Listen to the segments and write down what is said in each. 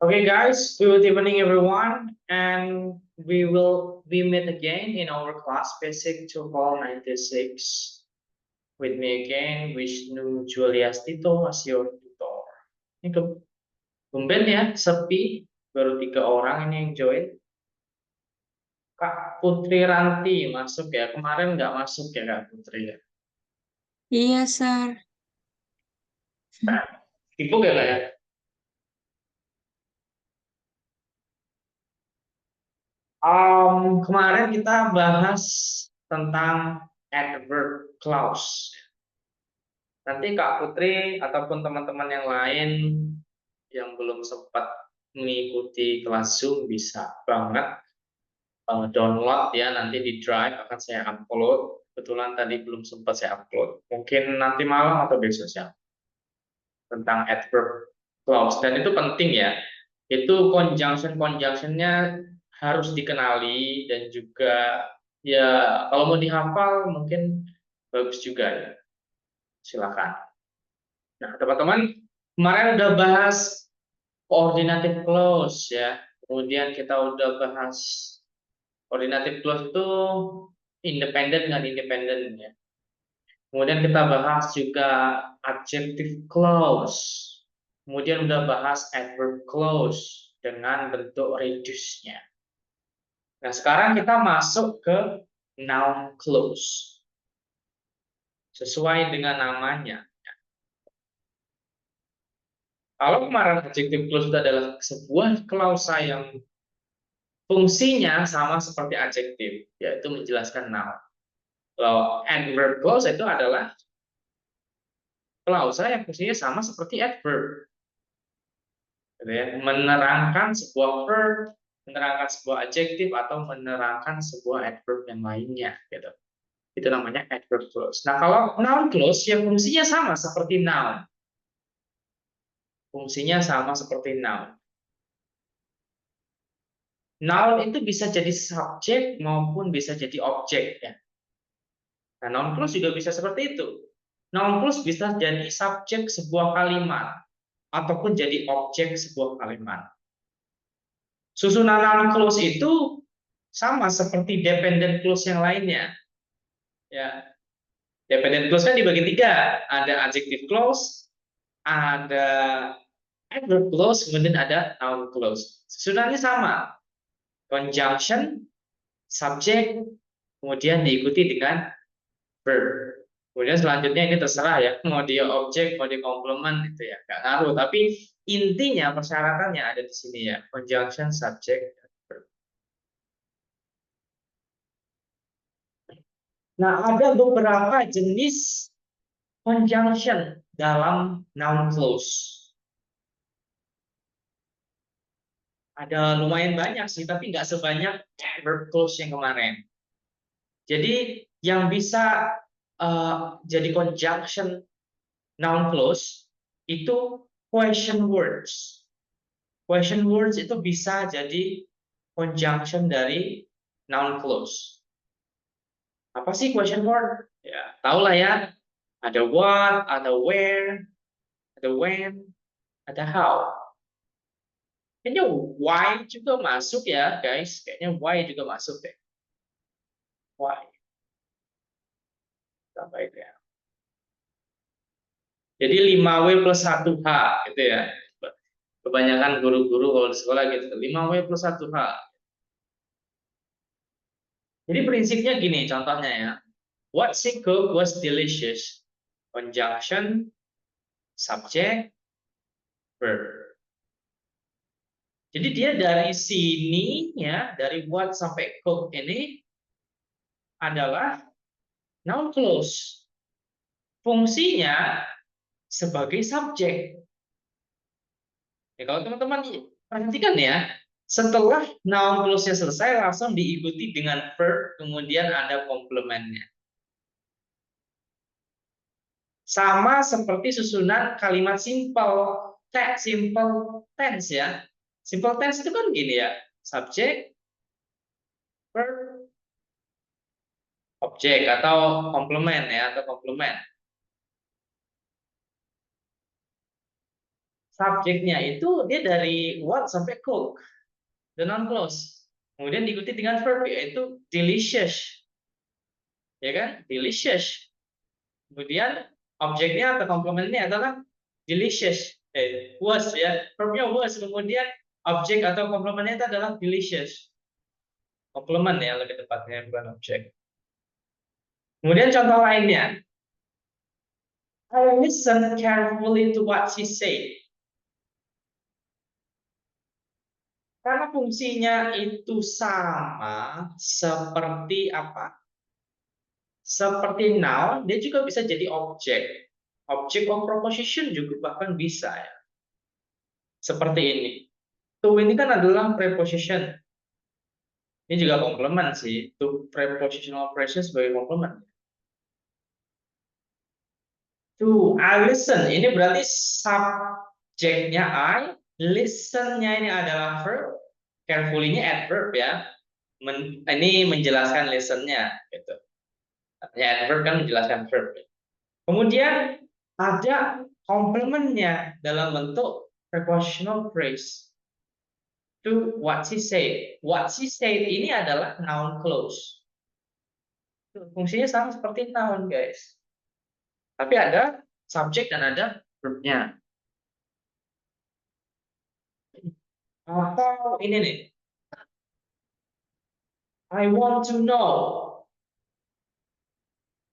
Okay, guys, good evening, everyone, and we meet again in our class Basic to Call 96. With me again, Wisnu Juliastito as your tutor. Ini tumben ya, sepi, baru 3 orang ini yang join. Kak Putri Ranti masuk ya, kemarin nggak masuk ya Kak Putri ya. Iya, Sir. Nah, sibuk ya Kak ya? Kemarin kita bahas tentang adverb clause. Nanti Kak Putri ataupun teman-teman yang lain yang belum sempat mengikuti kelas Zoom bisa banget download ya, nanti di Drive akan saya upload. Kebetulan tadi belum sempat saya upload. Mungkin nanti malam atau besok ya, tentang adverb clause, dan itu penting ya. Itu conjunction-conjunctionnya harus dikenali, dan juga ya kalau mau dihafal mungkin bagus juga ya. Silakan. Nah, teman-teman, kemarin udah bahas coordinative clause ya. Kemudian kita udah bahas coordinative clause itu independen dengan independen ya. Kemudian kita bahas juga adjective clause. Kemudian udah bahas adverb clause dengan bentuk reduce-nya. Nah, sekarang kita masuk ke noun clause. Sesuai dengan namanya. Kalau kemarin adjective clause itu adalah sebuah klausa yang fungsinya sama seperti adjektif, yaitu menjelaskan noun. Kalau adverb clause itu adalah klausa yang fungsinya sama seperti adverb, gitu ya. Menerangkan sebuah verb, menerangkan sebuah adjektif, atau menerangkan sebuah adverb yang lainnya, gitu. Itu namanya adverb clause. Nah, kalau noun clause yang fungsinya sama seperti noun, fungsinya sama seperti noun. Noun itu bisa jadi subjek maupun bisa jadi objek ya. Nah, noun clause juga bisa seperti itu. Noun clause bisa jadi subjek sebuah kalimat ataupun jadi objek sebuah kalimat. Susunan noun clause itu sama seperti dependent clause yang lainnya. Ya, dependent clause kan dibagi 3. Ada adjective clause, ada adverb clause, kemudian ada noun clause. Susunannya sama. Conjunction, subject, kemudian diikuti dengan verb. Kemudian selanjutnya ini terserah ya, mau dia objek, mau dia komplement, itu ya nggak ngaruh. Tapi intinya persyaratannya ada di sini ya, conjunction, subject, dan verb. Nah, ada beberapa jenis conjunction dalam noun clause. Ada lumayan banyak sih, tapi nggak sebanyak verb clause yang kemarin. Jadi yang bisa jadi conjunction noun clause itu question words. Question words itu bisa jadi conjunction dari noun clause. Apa sih question word? Ya, tahulah ya. Ada what, ada where, ada when, ada how. Kayaknya why juga masuk ya, guys. Kayaknya why juga masuk deh. Why. Sampai itu ya. Jadi 5W plus 1H gitu ya. Kebanyakan guru-guru kalau di sekolah gitu. 5W plus 1H. Jadi prinsipnya gini contohnya ya. What she cooked was delicious. Conjunction, subject, verb. Jadi dia dari sini ya, dari what sampai cook ini adalah noun clause. Fungsinya sebagai subjek. Ya, kalau teman-teman perhatikan ya, setelah noun clause-nya selesai langsung diikuti dengan verb, kemudian ada komplementnya. Sama seperti susunan kalimat simple, simple tense ya. Simple tense itu kan gini ya, subjek, verb, objek atau komplement ya, atau komplement. subjeknya itu dia dari what sampai cook, the noun clause. Kemudian diikuti dengan verb yaitu delicious, ya kan? Delicious. Kemudian objeknya atau komplemennya adalah delicious, was ya, verbnya was. Kemudian objek atau komplemennya itu adalah delicious, komplement ya lebih tepatnya, bukan objek. Kemudian contoh lainnya, I listen carefully to what she said. Karena fungsinya itu sama seperti apa? Seperti noun, dia juga bisa jadi objek. Object of proposition juga bahkan bisa ya. Seperti ini. To ini kan adalah preposition. Ini juga komplement sih. To prepositional phrase sebagai komplement. To I listen. Ini berarti subjeknya I, listen-nya ini adalah verb, carefully-nya adverb ya. Ini menjelaskan listen-nya gitu. Artinya adverb kan menjelaskan verb. Kemudian ada komplementnya dalam bentuk prepositional phrase. To what she said. What she said ini adalah noun clause. Fungsinya sama seperti noun, guys. Tapi ada subjek dan ada verb-nya. Atau ini nih. I want to know.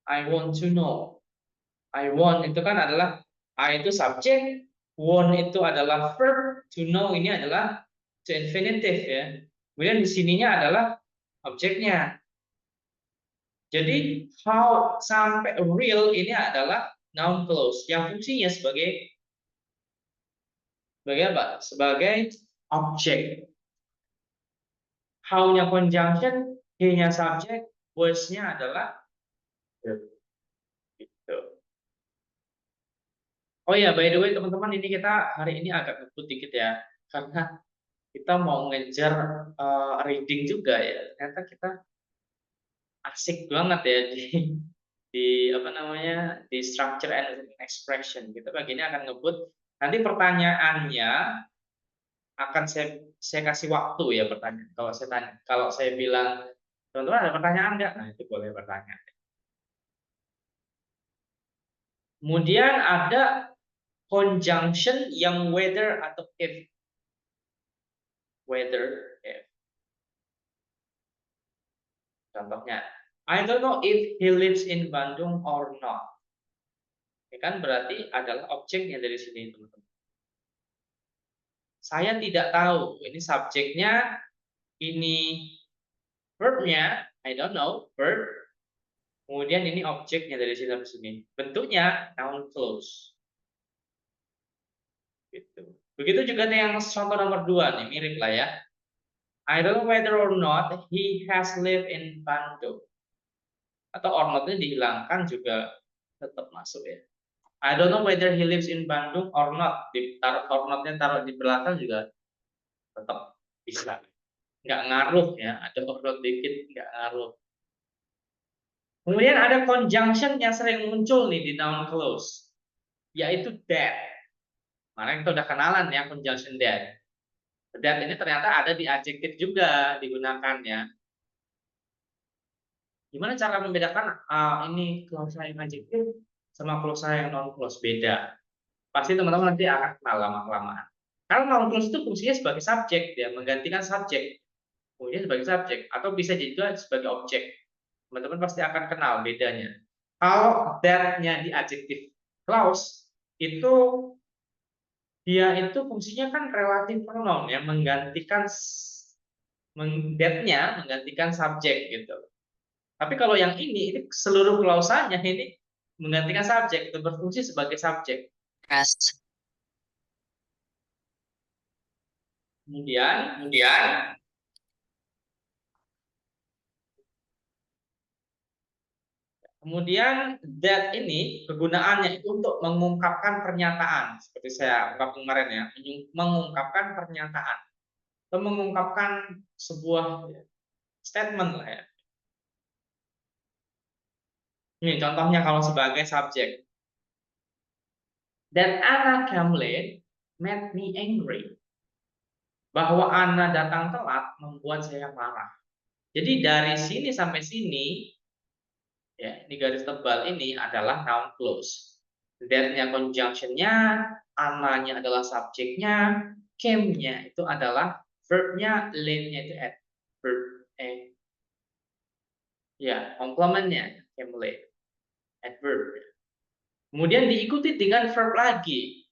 I want to know. I want itu kan adalah I itu subjek, want itu adalah verb, to know ini adalah to infinitive ya. Kemudian di sininya adalah objeknya. Jadi how sampai real ini adalah noun clause yang fungsinya sebagai apa? Sebagai objek. How-nya conjunction, he-nya subjek, was-nya adalah verb. Gitu. Oh ya, by the way teman-teman, ini kita hari ini agak ngebut dikit ya, karena kita mau ngejar reading juga ya. Ternyata kita asik banget ya di apa namanya, di structure and expression. Kita bagiannya akan ngebut. Nanti pertanyaannya akan saya kasih waktu ya pertanyaan. Kalau saya bilang teman-teman ada pertanyaan nggak? Nah itu boleh bertanya. Kemudian ada conjunction yang whether atau if. Whether, if. Contohnya, I don't know if he lives in Bandung or not. Ini kan berarti adalah objeknya dari sini, teman-teman. Saya tidak tahu. Ini subjeknya, ini verbnya, I don't know, verb. Kemudian ini objeknya dari sini sampai sini. Bentuknya noun clause. Gitu. Begitu juga yang contoh nomor 2 nih, mirip lah ya. I don't know whether or not he has lived in Bandung. Atau or not-nya dihilangkan juga tetap masuk ya. I don't know whether he lives in Bandung or not. Ditaruh or not-nya taruh di belakang juga tetap bisa. Nggak ngaruh ya, ada or not dikit nggak ngaruh. Kemudian ada conjunction yang sering muncul nih di noun clause, yaitu that. Mana kita udah kenalan ya conjunction that. That ini ternyata ada di adjektif juga digunakannya. Gimana cara membedakan ini clause yang adjektif sama clause yang non clause? Beda. Pasti teman-teman nanti akan kenal lama-kelamaan. Karena noun clause itu fungsinya sebagai subjek, ya, menggantikan subjek. Fungsinya sebagai subjek atau bisa juga sebagai objek. Teman-teman pasti akan kenal bedanya. Kalau that-nya di adjective clause itu dia itu fungsinya kan relative pronoun ya, menggantikan that-nya menggantikan subjek gitu. Tapi kalau yang ini seluruh klausanya ini menggantikan subjek, itu berfungsi sebagai subjek. Kemudian that ini kegunaannya itu untuk mengungkapkan pernyataan, seperti saya ungkap kemarin ya, mengungkapkan pernyataan atau mengungkapkan sebuah statement lah ya. Ini contohnya kalau sebagai subjek. That Anna came late made me angry. Bahwa Anna datang telat membuat saya marah. Jadi dari sini sampai sini, ya, di garis tebal ini adalah noun clause. That-nya conjunction-nya, Anna-nya adalah subjeknya, came-nya itu adalah verb-nya, late-nya itu adverb. Ya, komplementnya came late, adverb. Kemudian diikuti dengan verb lagi.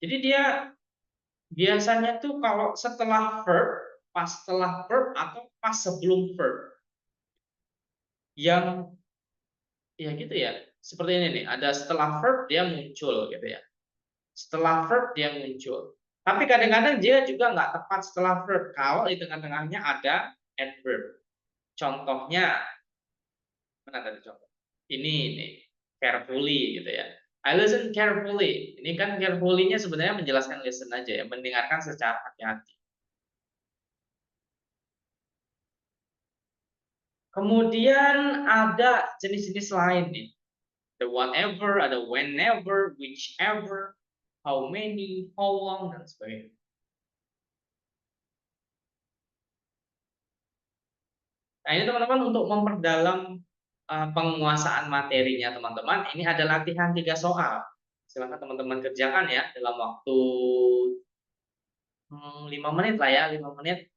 Jadi dia biasanya tuh kalau setelah verb, pas setelah verb atau pas sebelum verb. Yang ya gitu ya. Seperti ini nih, ada setelah verb dia muncul gitu ya. Setelah verb dia muncul. Tapi kadang-kadang dia juga nggak tepat setelah verb kalau di tengah-tengahnya ada adverb. Contohnya mana tadi contoh? Ini nih, carefully gitu ya. I listen carefully. Ini kan carefully-nya sebenarnya menjelaskan listen aja ya, mendengarkan secara hati-hati. Kemudian ada jenis-jenis lain nih. The whatever, ada whenever, whichever, how many, how long, dan sebagainya. Nah ini teman-teman untuk memperdalam penguasaan materinya teman-teman, ini ada latihan 3 soal. Silakan teman-teman kerjakan ya dalam waktu 5 menit lah ya, 5 menit.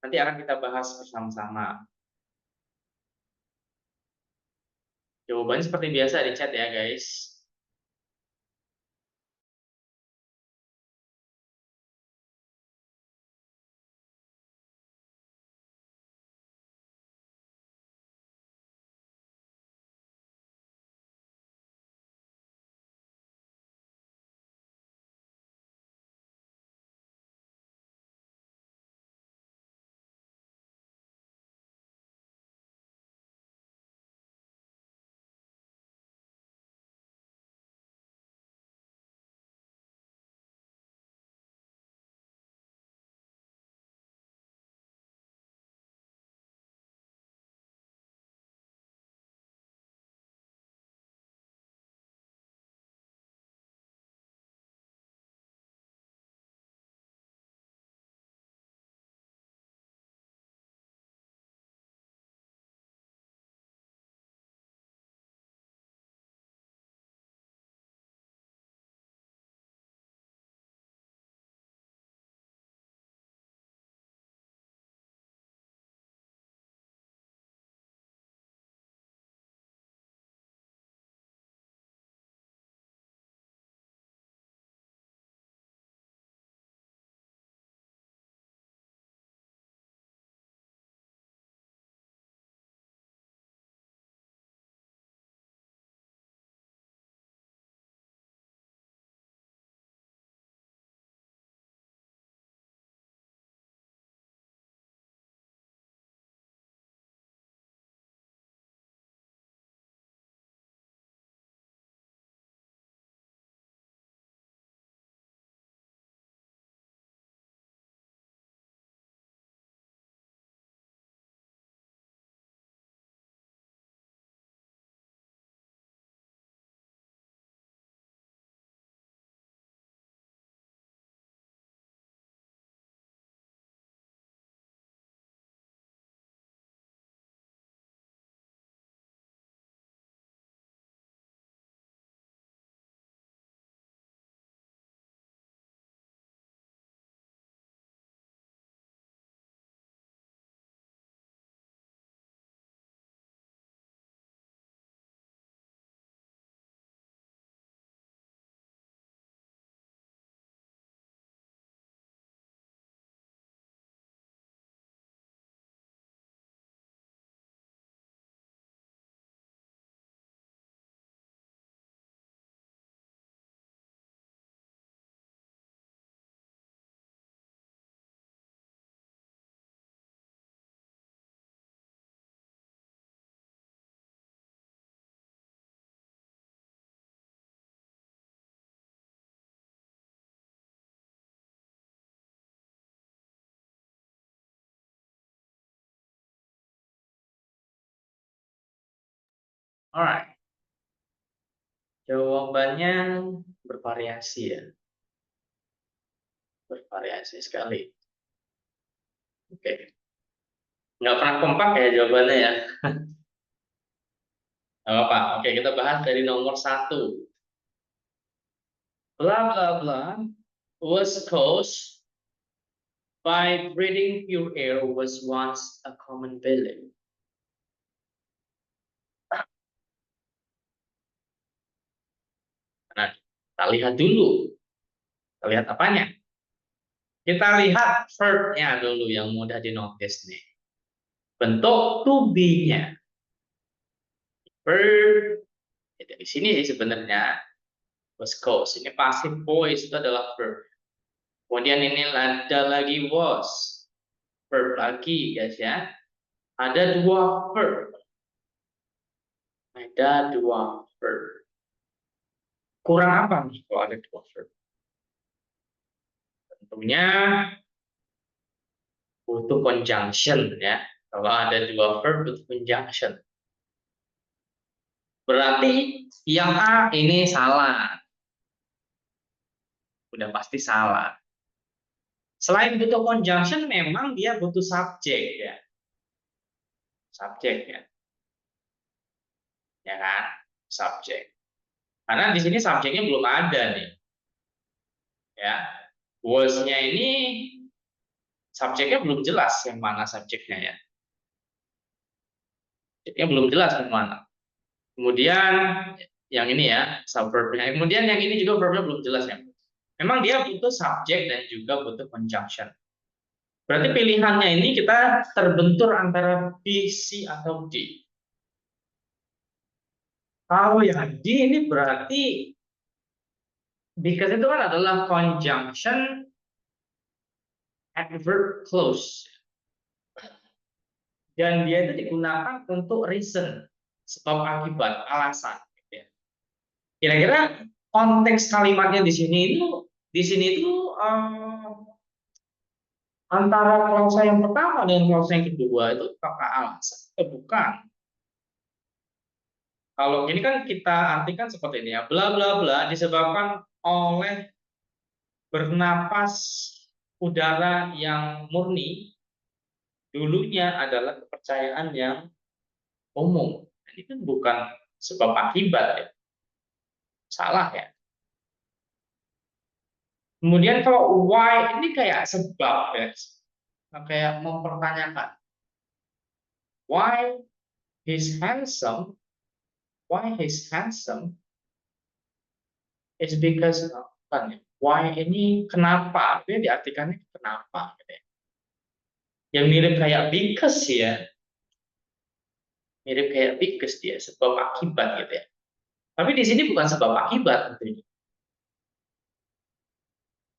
Nanti akan kita bahas bersama-sama. Jawabannya seperti biasa di chat ya guys. Alright. Jawabannya bervariasi ya. Bervariasi sekali. Oke. Nggak pernah kompak ya jawabannya ya. Nggak apa-apa. Oke, kita bahas dari nomor 1. Blah blah blah was caused by breathing pure air was once a common belief. Nah, kita lihat dulu. Kita lihat apanya? Kita lihat verb-nya dulu yang mudah dinotis nih. Bentuk to be-nya. Verb, ya dari sini sih sebenarnya. Was caused. Ini passive voice itu adalah verb. Kemudian ini ada lagi was. Verb lagi guys ya. Ada 2 verb. Ada 2 verb. Kurang apa nih kalau ada 2 verb? Tentunya butuh conjunction ya. Kalau ada 2 verb butuh conjunction. Berarti yang A ini salah. Udah pasti salah. Selain butuh conjunction, memang dia butuh subjek ya. Subjek ya. Ya kan? Subjek. Karena di sini subjeknya belum ada nih. Ya. Was-nya ini subjeknya belum jelas yang mana subjeknya ya. Subjeknya belum jelas yang mana. Kemudian yang ini ya, subverb-nya. Kemudian yang ini juga verbnya belum jelas ya. Memang dia butuh subjek dan juga butuh conjunction. Berarti pilihannya ini kita terbentur antara B, C, atau D. Kalau yang D ini berarti because itu kan adalah conjunction adverb clause. Dan dia itu digunakan untuk reason, sebab akibat, alasan. Kira-kira konteks kalimatnya di sini itu antara klausa yang pertama dengan klausa yang kedua itu apakah alasan? Bukan. Kalau ini kan kita artikan seperti ini ya, bla bla bla disebabkan oleh bernapas udara yang murni dulunya adalah kepercayaan yang umum. Ini kan bukan sebab akibat ya. Salah ya. Kemudian kalau why ini kayak sebab ya. Kayak mempertanyakan why he's handsome, why he's handsome is because apa nih? Why ini kenapa? Itu diartikannya kenapa gitu ya. Yang mirip kayak because ya. Mirip kayak because dia sebab akibat gitu ya. Tapi di sini bukan sebab akibat tentunya.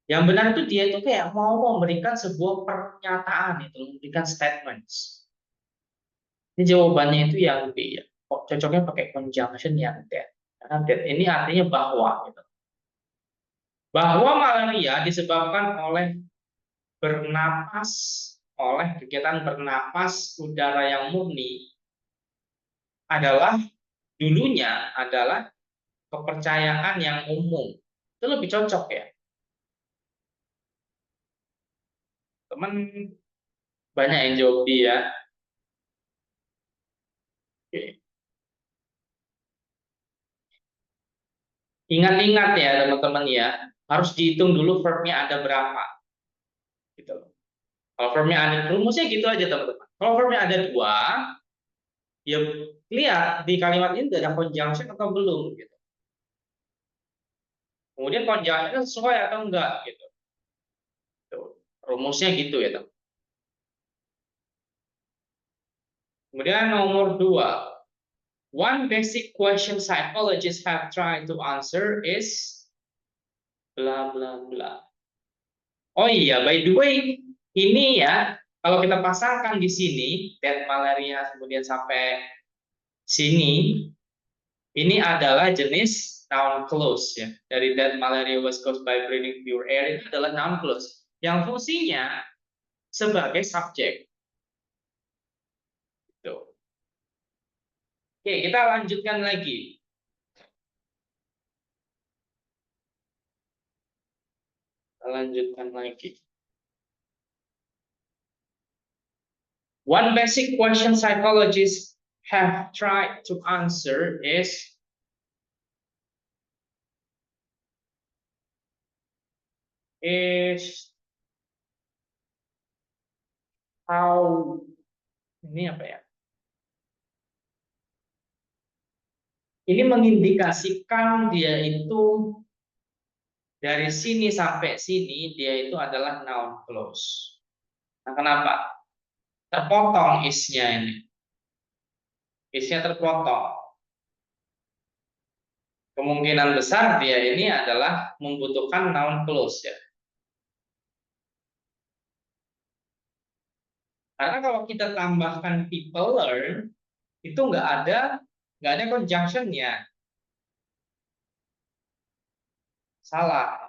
Yang benar itu dia itu kayak mau memberikan sebuah pernyataan itu, memberikan statements. Ini jawabannya itu yang B ya. Kok cocoknya pakai conjunction yang that. Karena that ini artinya bahwa gitu. Bahwa malaria disebabkan oleh bernapas, oleh kegiatan bernapas udara yang murni adalah dulunya adalah kepercayaan yang umum. Itu lebih cocok ya. Teman banyak yang jawab D ya. Oke. Ingat-ingat ya teman-teman ya, harus dihitung dulu verbnya ada berapa. Gitu loh. Kalau verbnya ada, rumusnya gitu aja teman-teman. Kalau verbnya ada 2, ya lihat di kalimat ini ada conjunction atau belum. Gitu. Kemudian conjunctionnya sesuai atau enggak. Gitu. Tuh. Rumusnya gitu ya teman. Kemudian nomor 2. One basic question psychologists have tried to answer is bla bla bla. Oh iya, by the way, ini ya, kalau kita pasangkan di sini, that malaria kemudian sampai sini, ini adalah jenis noun clause ya. Dari that malaria was caused by breathing pure air itu adalah noun clause yang fungsinya sebagai subjek. Tuh. Oke, kita lanjutkan lagi. Lanjutkan lagi. One basic question psychologists have tried to answer is how, ini apa ya? Ini mengindikasikan dia itu dari sini sampai sini dia itu adalah noun clause. Nah, kenapa? Terpotong is-nya ini. Is-nya terpotong. Kemungkinan besar dia ini adalah membutuhkan noun clause ya. Karena kalau kita tambahkan people learn itu nggak ada conjunction-nya. Salah.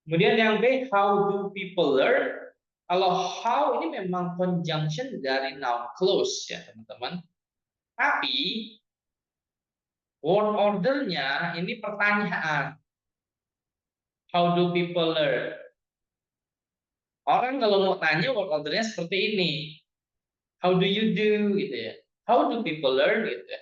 Kemudian yang B, how do people learn? Kalau how ini memang conjunction dari noun clause ya teman-teman. Tapi word ordernya ini pertanyaan. How do people learn? Orang kalau mau tanya word ordernya seperti ini. How do you do gitu ya. How do people learn gitu ya.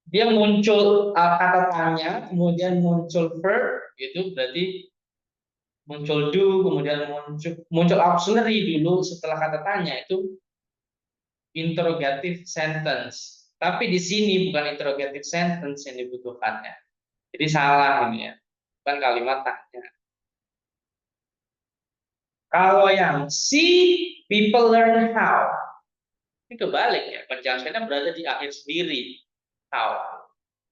Dia muncul kata tanya, kemudian muncul verb gitu berarti muncul do, kemudian muncul auxiliary dulu setelah kata tanya itu interrogative sentence. Tapi di sini bukan interrogative sentence yang dibutuhkannya. Jadi salah ini ya. Bukan kalimat tanya. Kalau yang C, people learn how. Ini kebalik ya. Conjunctionnya berada di akhir sendiri. How.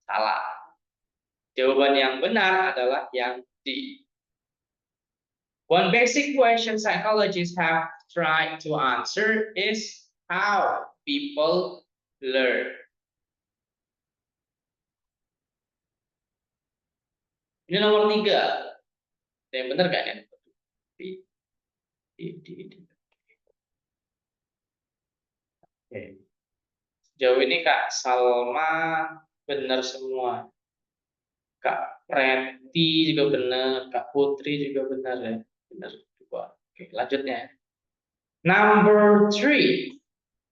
Salah. Jawaban yang benar adalah yang D. One basic question psychologists have tried to answer is how people learn. Ini nomor 3. Yang benar gak ya? Oke. Sejauh ini Kak Salma benar semua. Kak Preti juga benar, Kak Putri juga benar ya. Benar juga. Oke, lanjutnya. Number 3.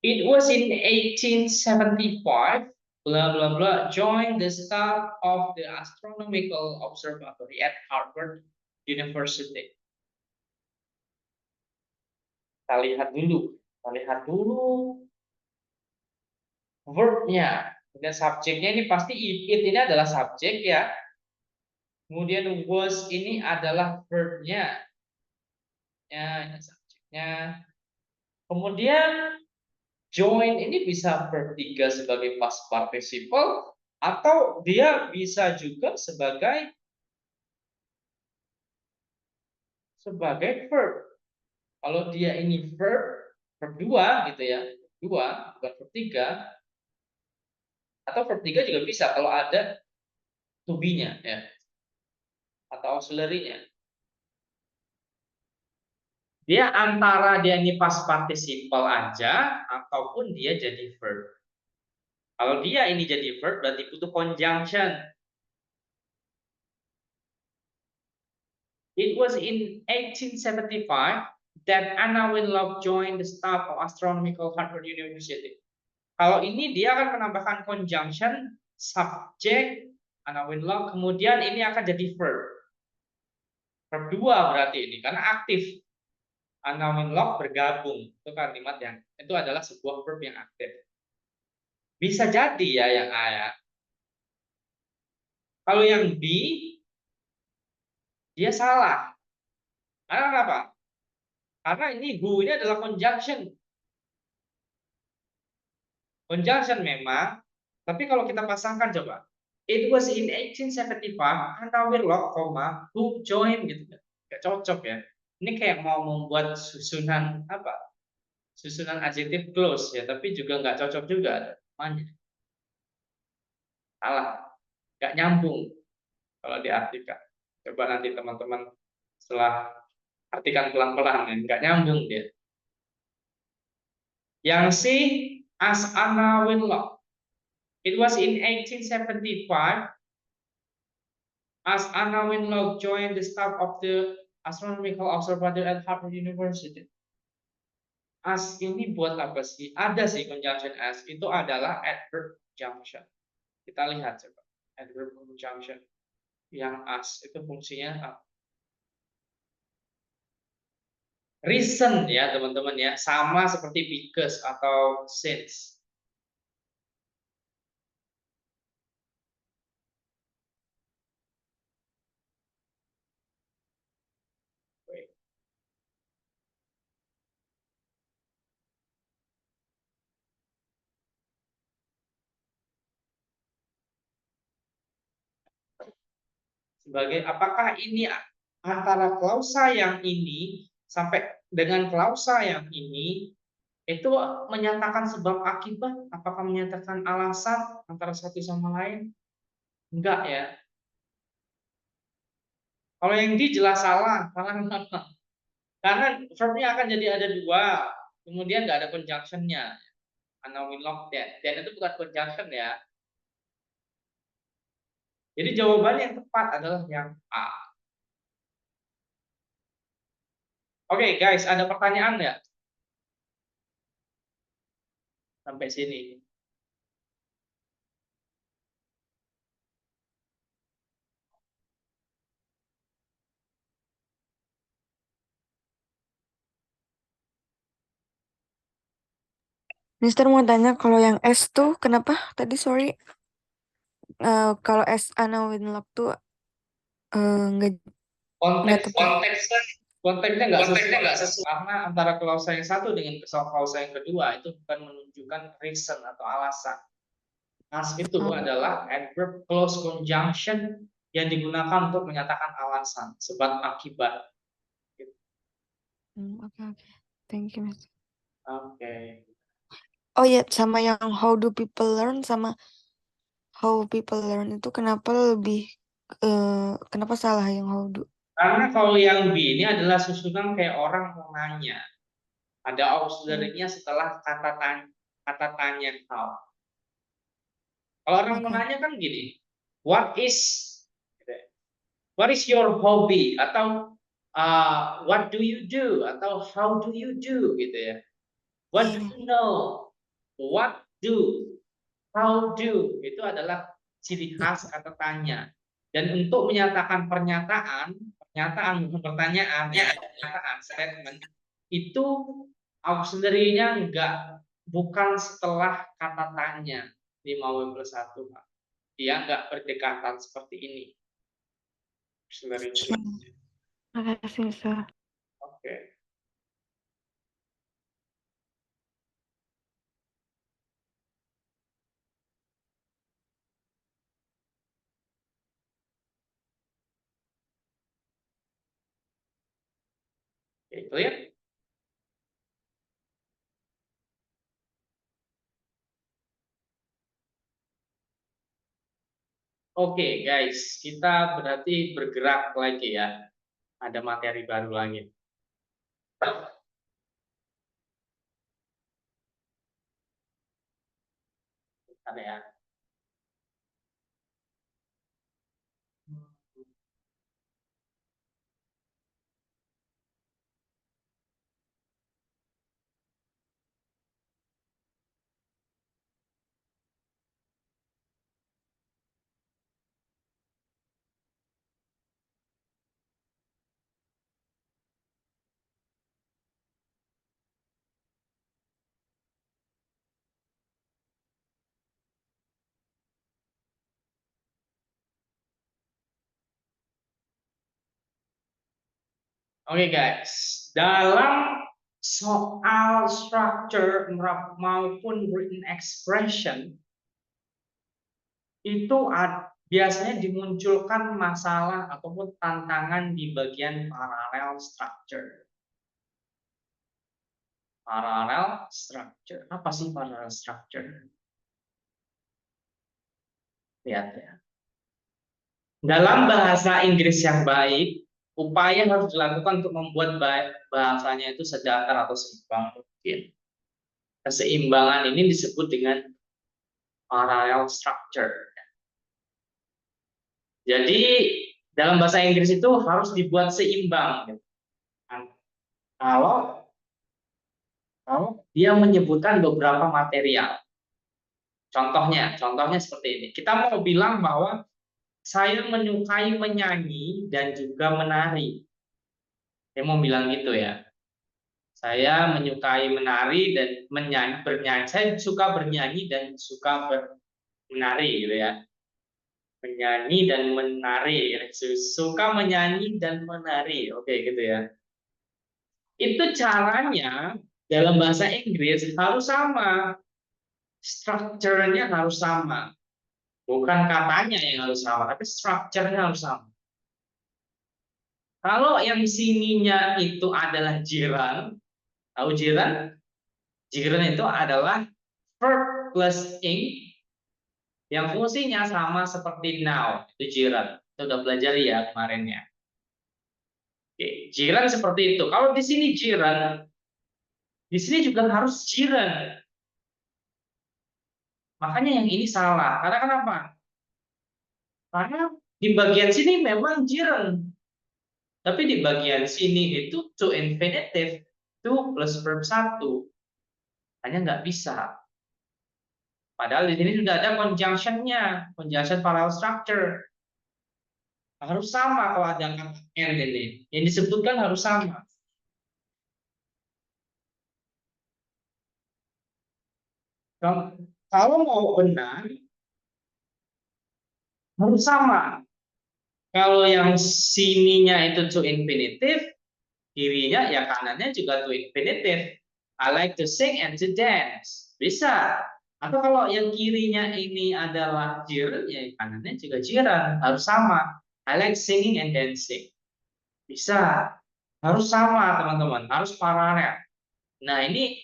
It was in 1875, blah blah blah, joined the staff of the Astronomical Observatory at Harvard University. Kita lihat dulu verbnya. Dan subjeknya ini pasti it ini adalah subjek ya. Kemudian was ini adalah verbnya. Ya, ini subjeknya. Kemudian join ini bisa verb 3 sebagai past participle atau dia bisa juga sebagai verb. Kalau dia ini verb 2 gitu ya. 2 bukan verb 3 atau verb 3 juga bisa kalau ada to be-nya ya. Atau auxiliary-nya. Dia antara dia ini past participle aja ataupun dia jadi verb. Kalau dia ini jadi verb berarti butuh conjunction. It was in 1875 that Anna Winlock joined the staff of Astronomical Harvard University. Kalau ini dia akan menambahkan conjunction subject Anna Winlock, kemudian ini akan jadi verb. Verb 2 berarti ini karena aktif. Anna Winlock bergabung. Itu kalimat yang itu adalah sebuah verb yang aktif. Bisa jadi ya yang A ya. Kalau yang B dia salah. Karena kenapa? Karena ini who ini adalah conjunction. Conjunction memang, tapi kalau kita pasangkan coba. It was in 1875, Anna Whitlock, who joined gitu. Gak cocok ya. Ini kayak mau membuat susunan apa? Susunan adjective clause ya, tapi juga nggak cocok juga namanya. Salah. Gak nyambung kalau diartikan. Coba nanti teman-teman setelah artikan pelan-pelan ya, nggak nyambung dia. Yang C, as Anna Whitlock. It was in 1875 as Anna Winlock joined the staff of the Astronomical Observatory at Harvard University. As ini buat apa sih? Ada sih conjunction as, itu adalah adverb conjunction. Kita lihat coba. Adverb conjunction yang as itu fungsinya apa? Reason ya teman-teman ya, sama seperti because atau since. Sebagai apakah ini antara klausa yang ini sampai dengan klausa yang ini itu menyatakan sebab akibat, apakah menyatakan alasan antara satu sama lain? Enggak ya. Kalau yang di jelas salah kenapa? Karena verbnya akan jadi ada dua, kemudian nggak ada conjunctionnya. Anna Winlock dan itu bukan conjunction ya. Jadi jawaban yang tepat adalah yang A. Oke guys, ada pertanyaan nggak? Sampai sini. Mister mau tanya kalau yang S tuh kenapa tadi sorry. Kalau S Anna Winlock tuh nggak tepat. Konteksnya nggak sesuai karena antara klausa yang satu dengan klausa yang kedua itu bukan menunjukkan reason atau alasan. As itu adalah adverb clause conjunction yang digunakan untuk menyatakan alasan, sebab akibat. Oke. Thank you, Mister. Oke. Oh ya, sama yang how do people learn sama how people learn itu kenapa kenapa salah yang how do? Karena kalau yang B ini adalah susunan kayak orang mau nanya. Ada auxiliary-nya setelah kata tanya how. Kalau orang mau nanya kan gini, what is your hobby atau what do you do atau how do you do gitu ya. What do you know? What do? How do? Itu adalah ciri khas kata tanya. Dan untuk menyatakan pernyataan bukan pertanyaan, ya, pernyataan statement itu auxiliary-nya bukan setelah kata tanya 5W+1, Pak. Dia nggak berdekatan seperti ini. Auxiliary-nya. Makasih, Mister. Oke. Oke, clear? Oke, guys, kita berarti bergerak lagi ya. Ada materi baru lagi. Bentar ya. Oke guys, dalam soal structure maupun written expression itu biasanya dimunculkan masalah ataupun tantangan di bagian parallel structure. Parallel structure, apa sih parallel structure? Lihat ya. Dalam bahasa Inggris yang baik, upaya harus dilakukan untuk membuat bahasanya itu sedatar atau seimbang mungkin. Keseimbangan ini disebut dengan parallel structure. Jadi dalam bahasa Inggris itu harus dibuat seimbang. Kalau dia menyebutkan beberapa material. Contohnya seperti ini. Kita mau bilang bahwa saya menyukai menyanyi dan juga menari. Saya mau bilang gitu ya. Saya menyukai menari dan bernyanyi. Saya suka bernyanyi dan suka menari gitu ya. Menyanyi dan menari. Suka menyanyi dan menari. Oke gitu ya. Itu caranya dalam bahasa Inggris harus sama. Strukturnya harus sama. Bukan katanya yang harus sama, tapi strukturnya harus sama. Kalau yang sininya itu adalah jiran, tahu jiran? Jiran itu adalah verb plus ing yang fungsinya sama seperti now, itu jiran. Kita udah belajar ya kemarin ya. Oke, jiran seperti itu. Kalau di sini jiran, di sini juga harus jiran. Makanya yang ini salah. Karena kenapa? Karena di bagian sini memang jiran. Tapi di bagian sini itu to infinitive, to plus verb 1. Hanya nggak bisa. Padahal di sini sudah ada conjunction-nya, conjunction parallel structure. Harus sama kalau ada kata and ini. Yang disebutkan harus sama. Kalau mau benar, harus sama. Kalau yang sininya itu to infinitive, kirinya ya kanannya juga to infinitive. I like to sing and to dance. Bisa. Atau kalau yang kirinya ini adalah jiran, ya kanannya juga jiran. Harus sama. I like singing and dancing. Bisa. Harus sama, teman-teman. Harus paralel. Nah, ini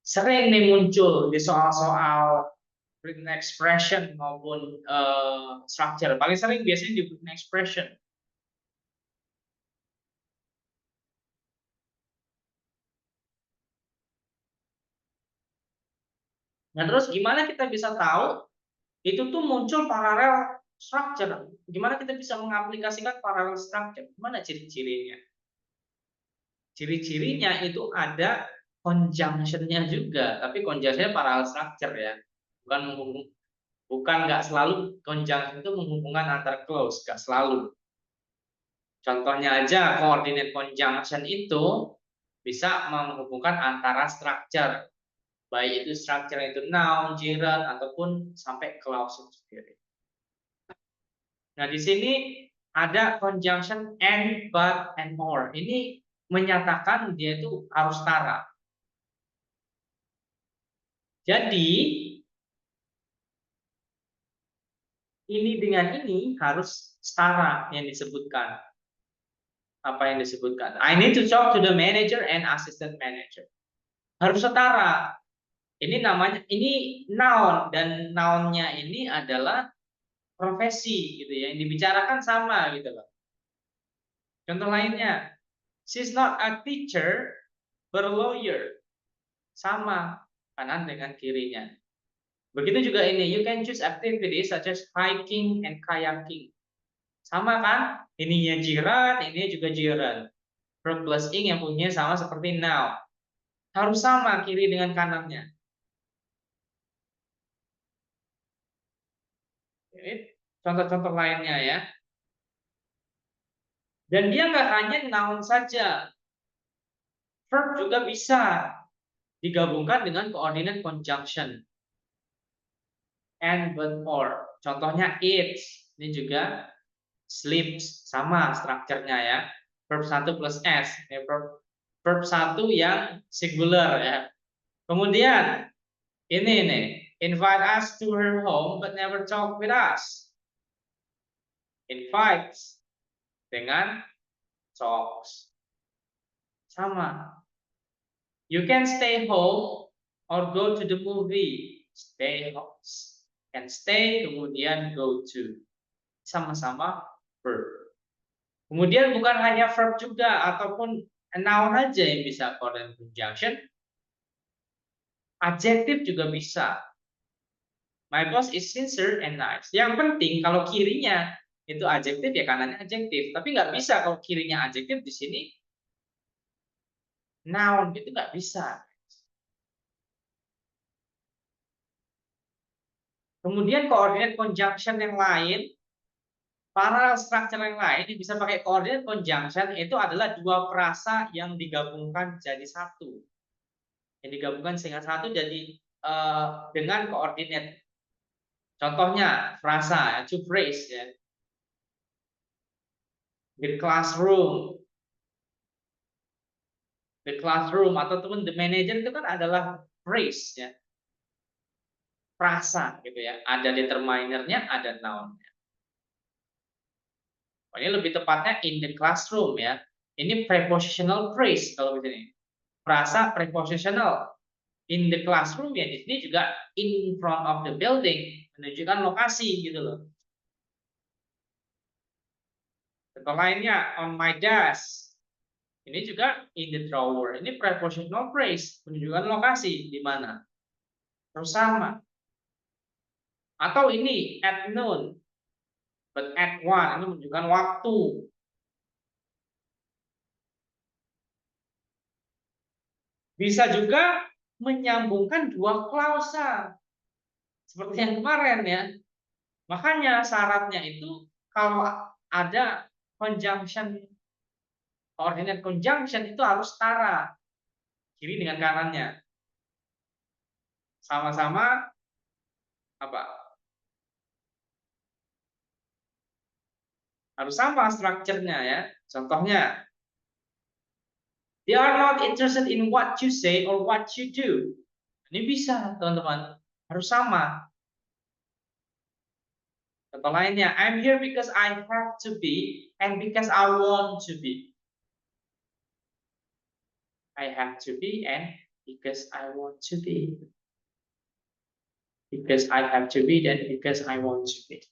sering nih muncul di soal-soal written expression maupun structure. Paling sering biasanya di written expression. Nah, terus gimana kita bisa tahu itu tuh muncul parallel structure? Gimana kita bisa mengaplikasikan parallel structure? Gimana ciri-cirinya? Ciri-cirinya itu ada conjunction-nya juga, tapi conjunction parallel structure ya. Bukan nggak selalu conjunction itu menghubungkan antar clause, nggak selalu. Contohnya aja coordinate conjunction itu bisa menghubungkan antara structure, baik itu structure itu noun, gerund ataupun sampai clause itu sendiri. Nah, di sini ada conjunction and, but, and or. Ini menyatakan dia itu harus setara. Jadi ini dengan ini harus setara yang disebutkan. Apa yang disebutkan? I need to talk to the manager and assistant manager. Harus setara. Ini namanya ini noun dan nounnya ini adalah profesi gitu ya. Yang dibicarakan sama gitu loh. Contoh lainnya, she's not a teacher but a lawyer. Sama kanan dengan kirinya. Begitu juga ini, you can choose activities such as hiking and kayaking. Sama kan? Ininya jiran, ininya juga jiran. Verb plus ing yang punya sama seperti now. Harus sama kiri dengan kanannya. Ini contoh-contoh lainnya ya. Dan dia nggak hanya noun saja. Verb juga bisa digabungkan dengan coordinate conjunction. And, but, or. Contohnya eats. Ini juga sleeps. Sama strukturnya ya. Verb 1 plus S. Verb 1 yang singular ya. Kemudian ini nih. Invite us to her home but never talk with us. Invites dengan talks. Sama. You can stay home or go to the movie. Stay home. Can stay kemudian go to. Sama-sama verb. Kemudian bukan hanya verb juga ataupun noun aja yang bisa coordinate conjunction. Adjektif juga bisa. My boss is sincere and nice. Yang penting kalau kirinya itu adjektif ya kanannya adjektif. Tapi nggak bisa kalau kirinya adjektif di sini noun, itu nggak bisa. Kemudian coordinate conjunction yang lain, parallel structure yang lain yang bisa pakai coordinate conjunction itu adalah dua frasa yang digabungkan jadi satu. Yang digabungkan sehingga satu jadi dengan coordinate. Contohnya frasa, to phrase ya. The classroom, ataupun the manager itu kan adalah phrase ya, frasa gitu ya. Ada determinernya, ada noun. Ini lebih tepatnya in the classroom ya. Ini prepositional phrase kalau di sini. Frasa prepositional. In the classroom ya di sini juga in front of the building, menunjukkan lokasi gitu loh. Contoh lainnya on my desk. Ini juga in the drawer. Ini prepositional phrase, menunjukkan lokasi di mana. Bersama. Atau ini at noon, but at one, ini menunjukkan waktu. Bisa juga menyambungkan dua klausa. Seperti yang kemarin ya. Makanya syaratnya itu kalau ada conjunction, coordinate conjunction itu harus setara. Kiri dengan kanannya. Sama-sama apa? Harus sama strukturnya ya. Contohnya, they are not interested in what you say or what you do. Ini bisa, teman-teman. Harus sama. Contoh lainnya, I'm here because I have to be and because I want to be. I have to be and because I want to be. Because I have to be dan because I want to be.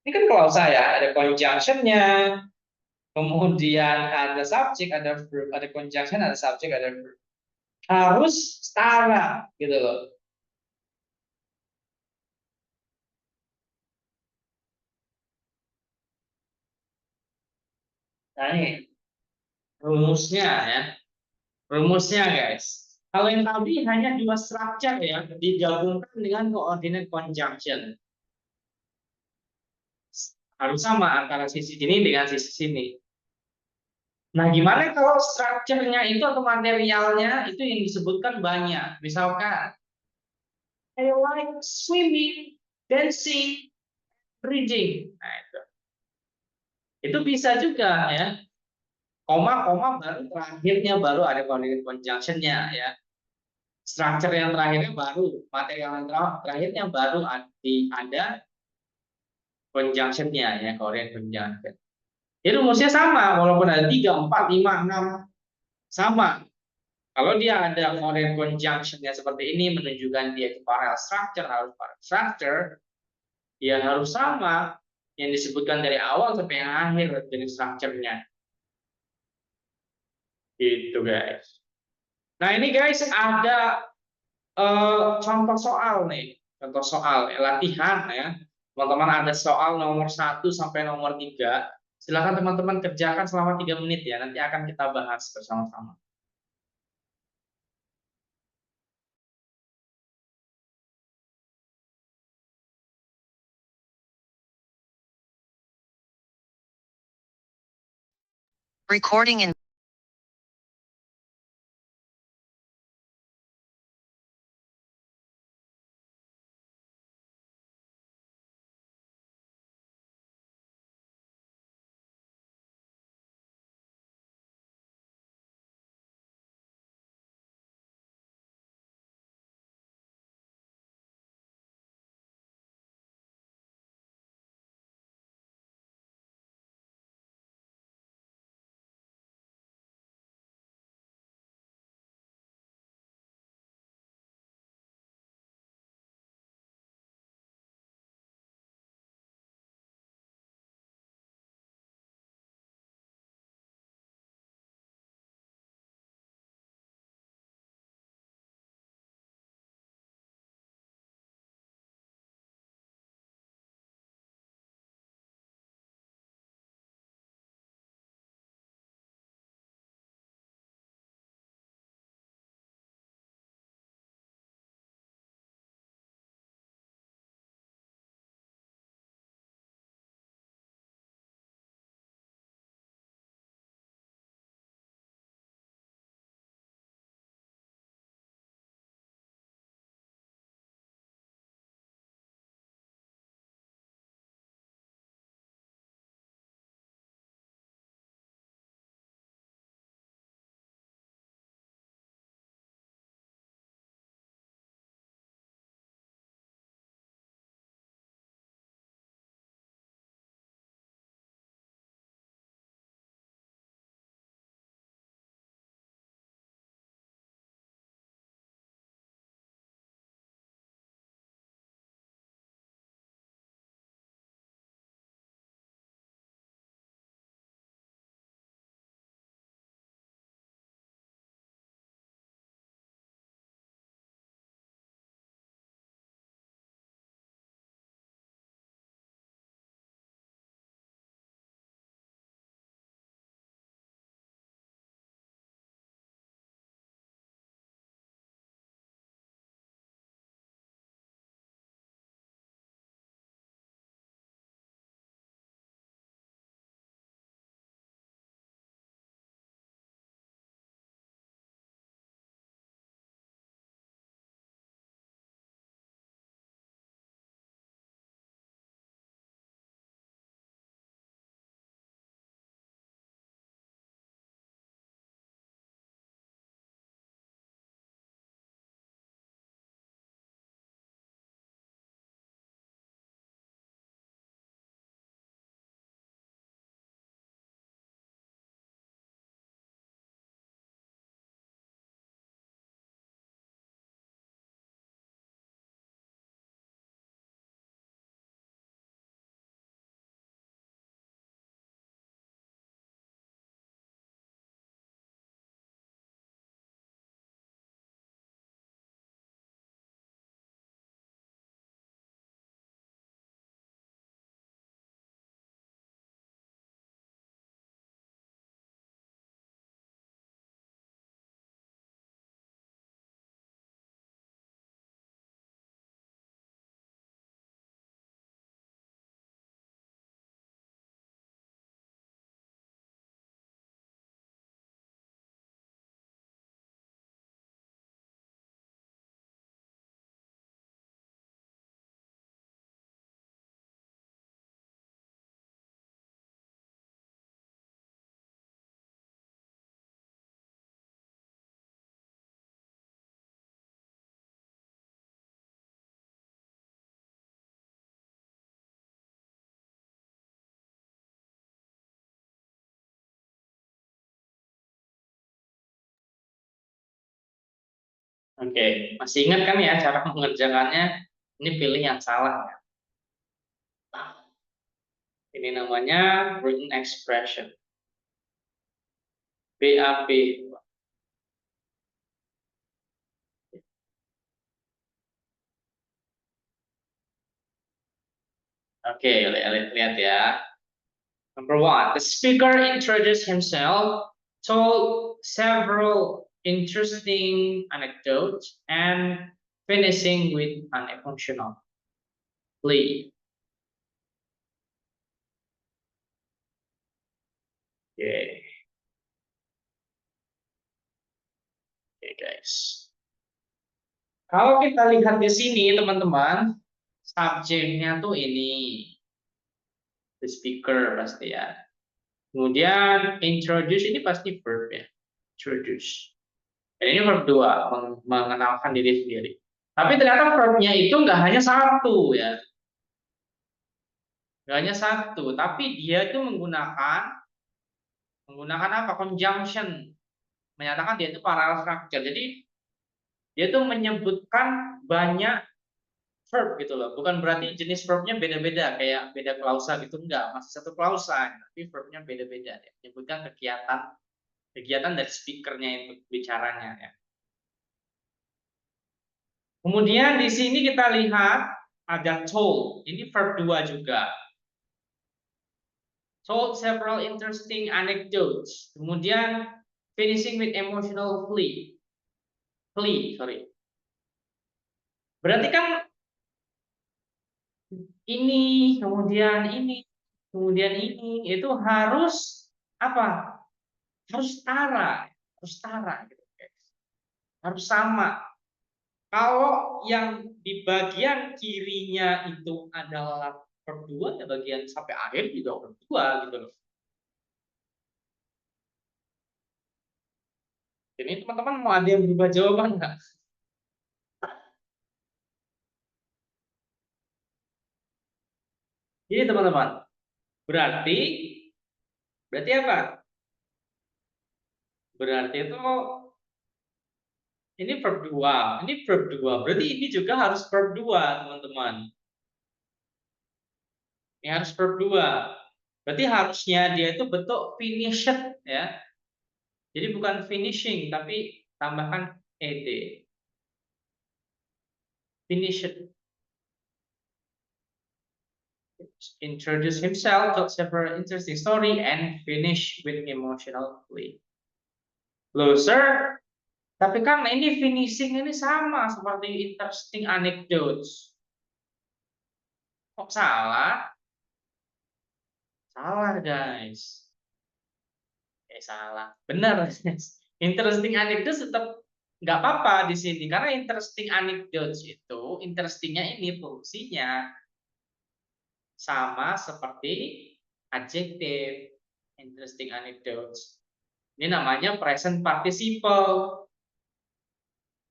Ini kan kalau saya ada conjunction-nya, kemudian ada subjek, ada verb, ada conjunction, ada subjek, ada verb. Harus setara gitu loh. Nah ini rumusnya ya. Rumusnya guys. Kalau yang tadi hanya dua structure ya, digabungkan dengan coordinate conjunction. Harus sama antara sisi sini dengan sisi sini. Nah, gimana kalau strukturnya itu atau materialnya itu yang disebutkan banyak? Misalkan, I like swimming, dancing, reading. Nah, itu bisa juga ya. Koma-koma baru terakhirnya baru ada coordinate conjunction-nya ya. Structure yang terakhirnya baru, material yang terakhirnya baru ada conjunction-nya ya, coordinate conjunction. Jadi rumusnya sama, walaupun ada 3, 4, 5, 6, sama. Kalau dia ada coordinate conjunction-nya seperti ini, menunjukkan dia itu parallel structure, harus parallel structure, dia harus sama yang disebutkan dari awal sampai yang akhir dari structure-nya. Gitu guys. Nah ini guys ada contoh soal nih, contoh soal latihan ya. Teman-teman ada soal nomor 1 sampai nomor 3. Silakan teman-teman kerjakan selama 3 menit ya. Nanti akan kita bahas bersama-sama. Recording in Oke, masih ingat kan ya cara mengerjakannya? Ini pilih yang salah ya. Ini namanya written expression. BAB. Oke, lihat ya. Number one, the speaker introduced himself, told several interesting anecdotes, and finishing with an emotional plea. Oke, guys. Kalau kita lihat di sini, teman-teman, subjeknya tuh ini, the speaker pasti ya. Kemudian introduce ini pasti verb ya, introduce. Dan ini verb 2, mengenalkan diri sendiri. Tapi ternyata verbnya itu nggak hanya satu ya. Nggak hanya satu, tapi dia itu menggunakan apa? Conjunction. Menyatakan dia itu parallel structure. Jadi dia itu menyebutkan banyak verb gitu loh. Bukan berarti jenis verbnya beda-beda kayak beda klausa gitu, enggak, masih satu klausa, tapi verbnya beda-beda ya. Menyebutkan kegiatan dari speakernya itu bicaranya ya. Kemudian di sini kita lihat ada told. Ini verb 2 juga. Told several interesting anecdotes. Kemudian finishing with emotional plea. Sorry. Berarti kan ini, kemudian ini, kemudian ini itu harus apa? Harus setara gitu, guys. Harus sama. Kalau yang di bagian kirinya itu adalah verb 2, ya bagian sampai akhir juga verb 2 gitu loh. Jadi teman-teman mau ada yang berubah jawaban nggak? Jadi teman-teman, berarti apa? Berarti itu ini verb 2, ini verb 2. Berarti ini juga harus verb 2, teman-teman. Ini harus verb 2. Berarti harusnya dia itu bentuk finished ya. Jadi bukan finishing tapi tambahkan ed. Finished. Introduce himself, told several interesting story, and finish with emotional plea. Loh, sir, tapi kan ini finishing ini sama seperti interesting anecdotes. Kok salah? Salah, guys. Salah. Benar. Interesting anecdotes tetap nggak apa-apa di sini karena interesting anecdotes itu interestingnya ini fungsinya sama seperti adjective. Interesting anecdotes. Ini namanya present participle.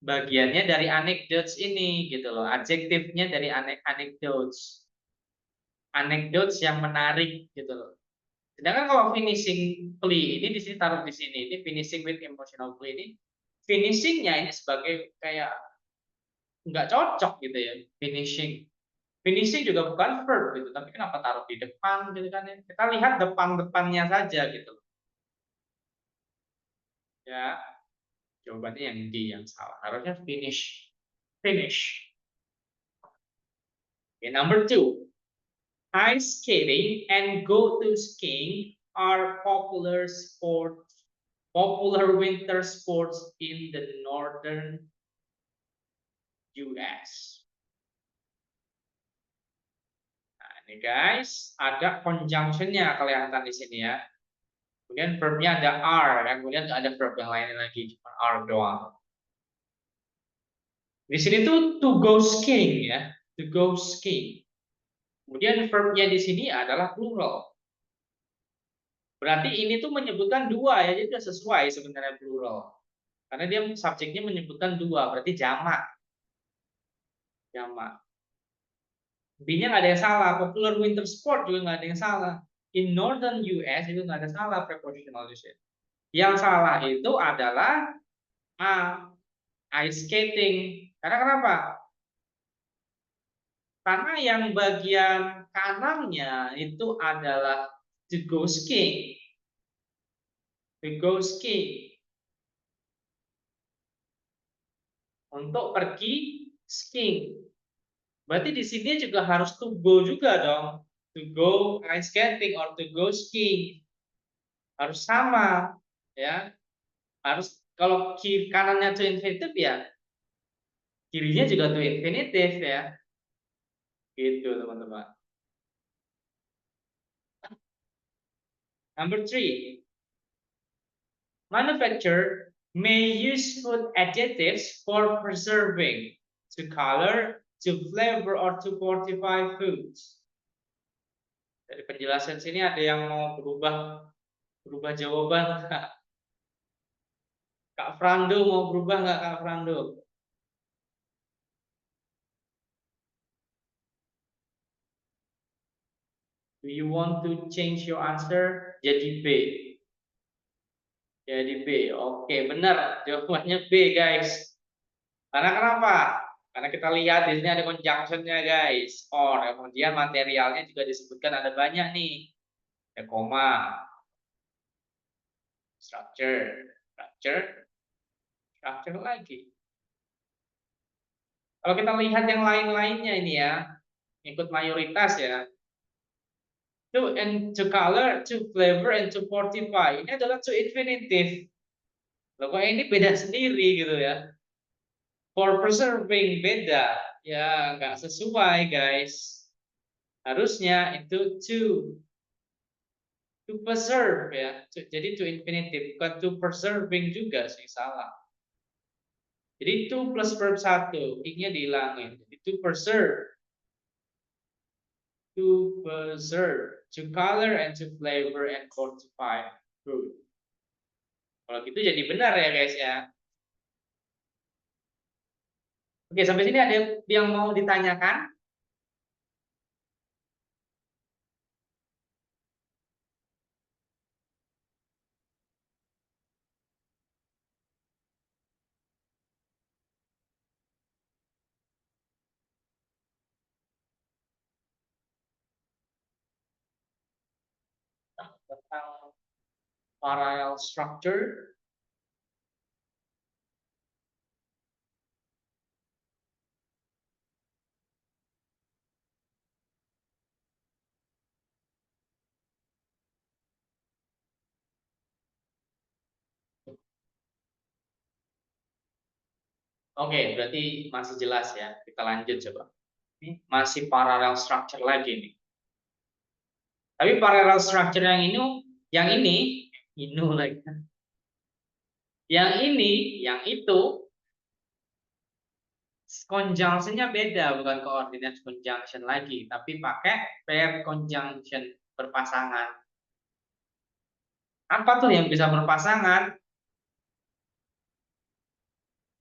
Bagiannya dari anecdotes ini gitu loh. Adjektifnya dari anecdotes. Anecdotes yang menarik gitu loh. Sedangkan kalau finishing plea ini di sini taruh di sini. Ini finishing with emotional plea ini finishingnya ini sebagai kayak nggak cocok gitu ya. Finishing juga bukan verb gitu, tapi kenapa taruh di depan gitu kan ya? Kita lihat depannya saja gitu loh. Ya, jawabannya yang D yang salah. Harusnya finish. Okay, number 2. Ice skating and go-to skiing are popular winter sports in the northern US. Nah, ini guys, ada conjunction-nya kelihatan di sini ya. Kemudian verbnya ada are, dan kemudian ada verb yang lain lagi, cuma are doang. Di sini tuh to go skiing ya, to go skiing. Kemudian verbnya di sini adalah plural. Berarti ini tuh menyebutkan dua ya, jadi sudah sesuai sebenarnya plural. Karena dia subjeknya menyebutkan dua, berarti jamak. Jamak. B-nya nggak ada yang salah. Popular winter sport juga nggak ada yang salah. In northern US itu nggak ada salah prepositional usage. Yang salah itu adalah A. ice skating. Karena kenapa? Karena yang bagian kanannya itu adalah to go skiing. To go skiing. Untuk pergi skiing. Berarti di sini juga harus to go juga dong. To go ice skating or to go skiing. Harus sama, ya. Harus kalau kiri kanannya to infinitive ya, kirinya juga to infinitive ya. Gitu, teman-teman. Number 3. Manufacturer may use food additives for preserving, to color, to flavor, or to fortify foods. Dari penjelasan sini ada yang mau berubah jawaban? Kak Frando mau berubah nggak, Kak Frando? Do you want to change your answer? Jadi B. Jadi B. Oke, benar. Jawabannya B, guys. Karena kenapa? Karena kita lihat di sini ada conjunction-nya, guys. Or, kemudian materialnya juga disebutkan ada banyak nih. Ada koma, structure, structure lagi. Kalau kita lihat yang lain-lainnya ini ya, ikut mayoritas ya. To and to color, to flavor, and to fortify. Ini adalah to infinitive. Loh, kok ini beda sendiri gitu ya. For preserving beda. Ya, nggak sesuai, guys. Harusnya itu to preserve ya. Jadi to infinitive, bukan to preserving juga sih, salah. Jadi to plus verb 1, ing-nya dihilangin. Jadi to preserve, to color and to flavor and fortify food. Kalau gitu jadi benar ya, guys ya. Oke, sampai sini ada yang mau ditanyakan? Tentang parallel structure. Oke, berarti masih jelas ya. Kita lanjut coba. Ini masih parallel structure lagi nih. Tapi parallel structure yang ini lagi. Yang ini, yang itu conjunction-nya beda, bukan coordinate conjunction lagi, tapi pakai pair conjunction, berpasangan. Apa tuh yang bisa berpasangan?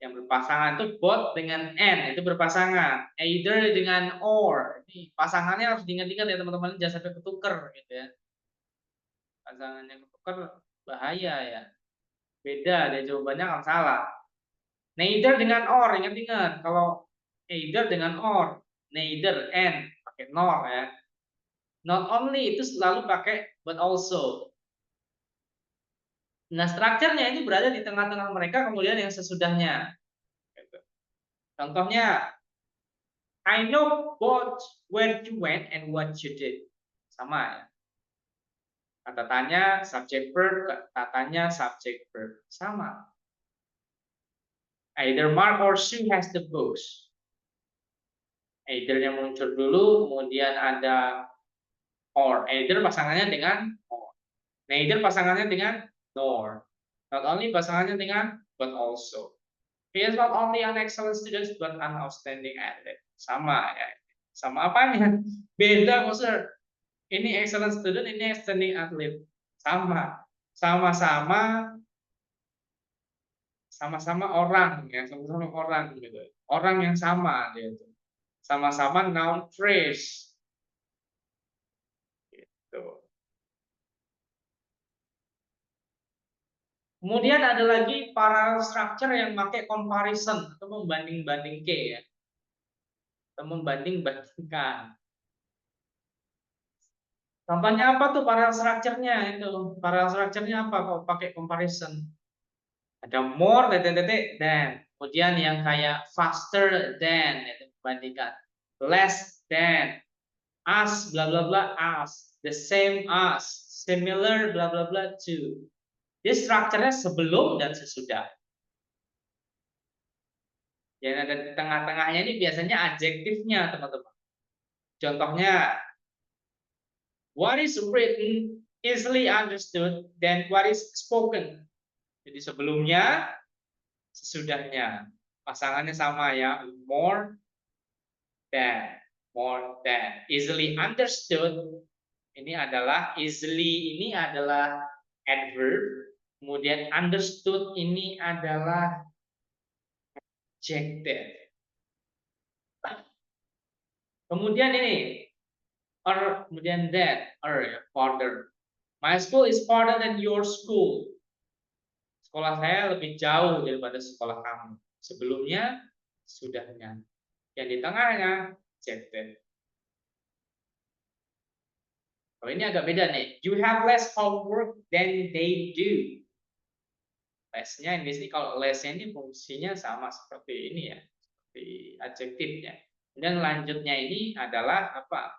Yang berpasangan itu both dengan and, itu berpasangan. Either dengan or. Ini pasangannya harus diingat-ingat ya teman-teman, jangan sampai ketuker gitu ya. Pasangannya ketuker bahaya ya. Beda deh jawabannya, akan salah. Neither dengan or, ingat-ingat. Kalau either dengan or, neither and pakai nor ya. Not only itu selalu pakai but also. Nah, strukturnya itu berada di tengah-tengah mereka, kemudian yang sesudahnya. Contohnya, I know both where you went and what you did. Sama ya. Kata tanya subject verb, kata tanya subject verb. Sama. Either Mark or Sue has the books. Either-nya muncul dulu, kemudian ada or. Either pasangannya dengan or. Neither pasangannya dengan nor. Not only pasangannya dengan but also. He is not only an excellent student but an outstanding athlete. Sama ya. Sama apanya? Beda, maksudnya. Ini excellent student, ini outstanding athlete. Sama. Sama-sama orang ya, sama-sama orang gitu. Orang yang sama dia itu. Sama-sama noun phrase. Gitu. Kemudian ada lagi parallel structure yang pakai comparison atau membanding-bandingkan ya. Atau membanding-bandingkan. Contohnya apa tuh parallel structure-nya itu? Parallel structure-nya apa kalau pakai comparison? Ada more than. Kemudian yang kayak faster than itu membandingkan. Less than, as bla bla bla as, the same as, similar bla bla bla to. Jadi strukturnya sebelum dan sesudah. Yang ada di tengah-tengahnya ini biasanya adjektifnya, teman-teman. Contohnya, what is written easily understood than what is spoken. Jadi sebelumnya, sesudahnya. Pasangannya sama ya, more than. Easily understood ini adalah adverb. Kemudian understood ini adalah adjective. Kemudian ini kemudian that, ya, farther. My school is farther than your school. Sekolah saya lebih jauh daripada sekolah kamu. Sebelumnya, sudahnya. Yang di tengahnya, adjective. Oh, ini agak beda nih. You have less homework than they do. Less-nya di sini, kalau less-nya ini fungsinya sama seperti ini ya, seperti adjektifnya. Dan lanjutnya ini adalah apa?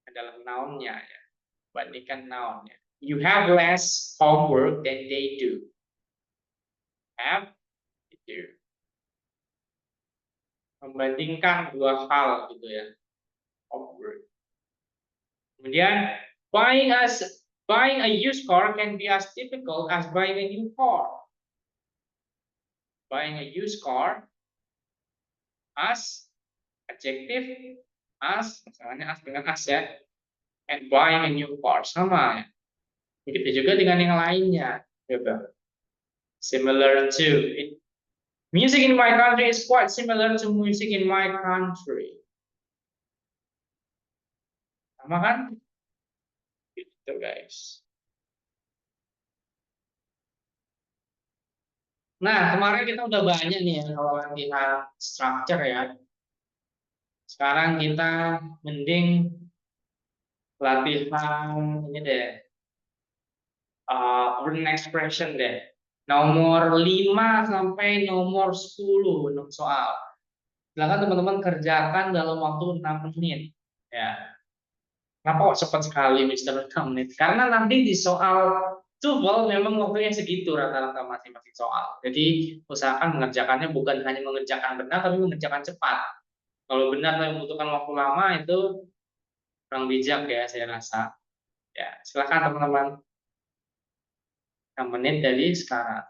Adalah noun-nya ya. Bandingkan noun-nya. You have less homework than they do. Have, do. Membandingkan dua hal gitu ya. Homework. Kemudian buying a used car can be as difficult as buying a new car. Buying a used car as adjective as, misalnya as dengan as ya, and buying a new car sama ya. Begitu juga dengan yang lainnya, gitu. Similar to it. Music in my country is quite similar to music in my country. Sama kan? Gitu guys. Nah, kemarin kita udah banyak nih ya kalau latihan structure ya. Sekarang kita mending latihan ini deh. Written expression deh. Nomor 5 sampai nomor 10 untuk soal. Silakan teman-teman kerjakan dalam waktu 6 menit. Ya. Kenapa kok cepat sekali Mister 6 menit? Karena nanti di soal TOEFL memang waktunya segitu rata-rata masing-masing soal. Jadi usahakan mengerjakannya bukan hanya mengerjakan benar, tapi mengerjakan cepat. Kalau benar tapi membutuhkan waktu lama itu kurang bijak ya saya rasa. Ya, silakan teman-teman. 6 menit dari sekarang.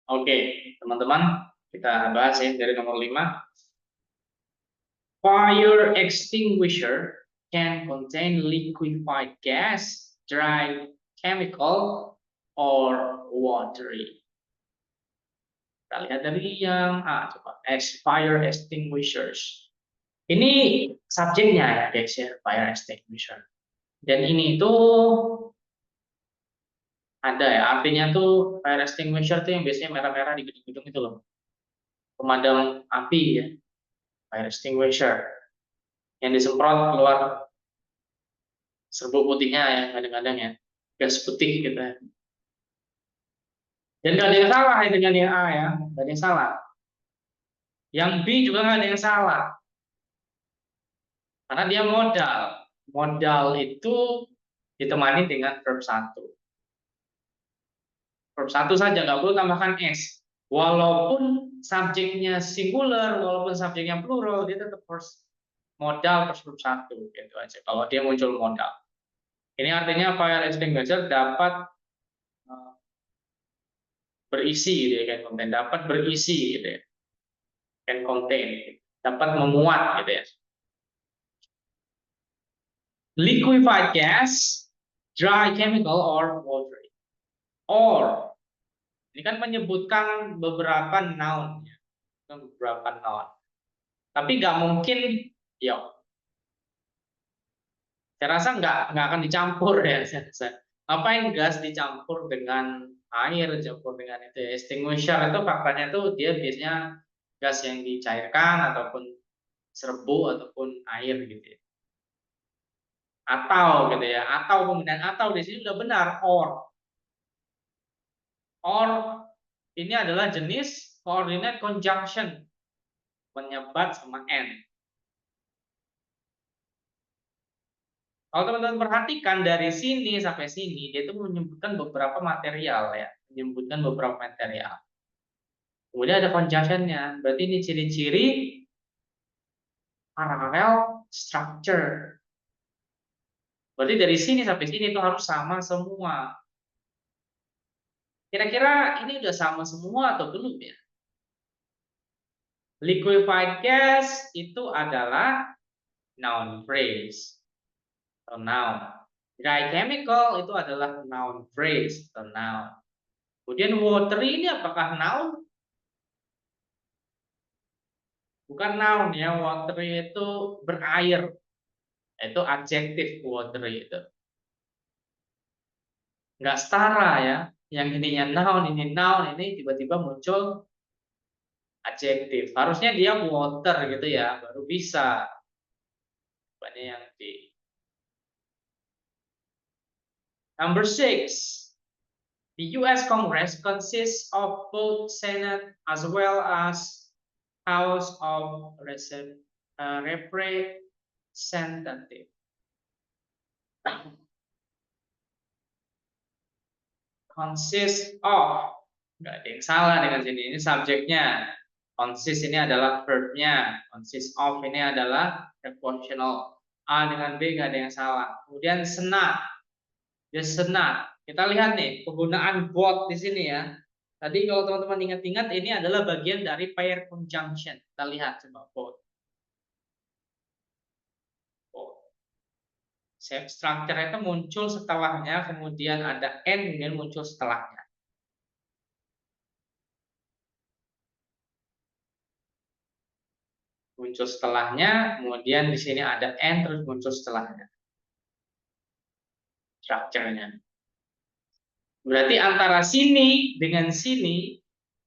Oke, teman-teman, kita bahas ya dari nomor 5. Fire extinguisher can contain liquefied gas, dry chemical, or watery. Kita lihat dari yang A, coba. Fire extinguishers. Ini subjeknya ya guys ya, fire extinguisher. Dan ini itu ada ya, artinya tuh fire extinguisher tuh yang biasanya merah-merah di gedung-gedung itu loh. Pemadam api ya, fire extinguisher. Yang disemprot keluar serbuk putihnya ya, kadang-kadang ya. Gas putih gitu ya. Dan nggak ada yang salah ya dengan yang A ya, nggak ada yang salah. Yang B juga nggak ada yang salah. Karena dia modal. Modal itu ditemani dengan verb 1. Verb 1 saja, nggak perlu tambahkan S. Walaupun subjeknya singular, walaupun subjeknya plural, dia tetap first modal plus verb 1 gitu aja. Kalau dia muncul modal. Ini artinya fire extinguisher dapat berisi gitu ya, can contain, dapat berisi gitu ya. Can contain, dapat memuat gitu ya. Liquefied gas, dry chemical, or watery. Or, ini kan menyebutkan beberapa noun, beberapa noun. Tapi nggak mungkin, ya, saya rasa nggak akan dicampur ya. Ngapain gas dicampur dengan air, dicampur dengan itu ya. Extinguisher itu faktanya itu dia biasanya gas yang dicairkan ataupun serbu ataupun air gitu ya. Atau gitu ya, atau kemudian atau di sini sudah benar or ini adalah jenis coordinate conjunction, penyebat sama and. Kalau teman-teman perhatikan dari sini sampai sini dia itu menyebutkan beberapa material ya, menyebutkan beberapa material. Kemudian ada conjunctionnya, berarti ini ciri-ciri parallel structure. Berarti dari sini sampai sini itu harus sama semua. Kira-kira ini udah sama semua atau belum ya? Liquefied gas itu adalah noun phrase atau noun. Dry chemical itu adalah noun phrase atau noun. Kemudian watery ini apakah noun? Bukan noun ya, watery itu berair. Itu adjektif watery itu. Nggak setara ya. Yang ininya noun, ini tiba-tiba muncul adjektif. Harusnya dia water gitu ya, baru bisa. Banyak yang di Number 6. The U.S. Congress consists of both Senate as well as House of Representatives. Consist of, nggak ada yang salah dengan sini. Ini subjeknya. Consist ini adalah verbnya. Consist of ini adalah prepositional. A dengan B nggak ada yang salah. Kemudian Senat. The Senat. Kita lihat nih penggunaan both di sini ya. Tadi kalau teman-teman ingat-ingat ini adalah bagian dari pair conjunction. Kita lihat coba both. Structure itu muncul setelahnya, kemudian ada and, kemudian muncul setelahnya. Muncul setelahnya, kemudian di sini ada and, terus muncul setelahnya. Structure-nya. Berarti antara sini dengan sini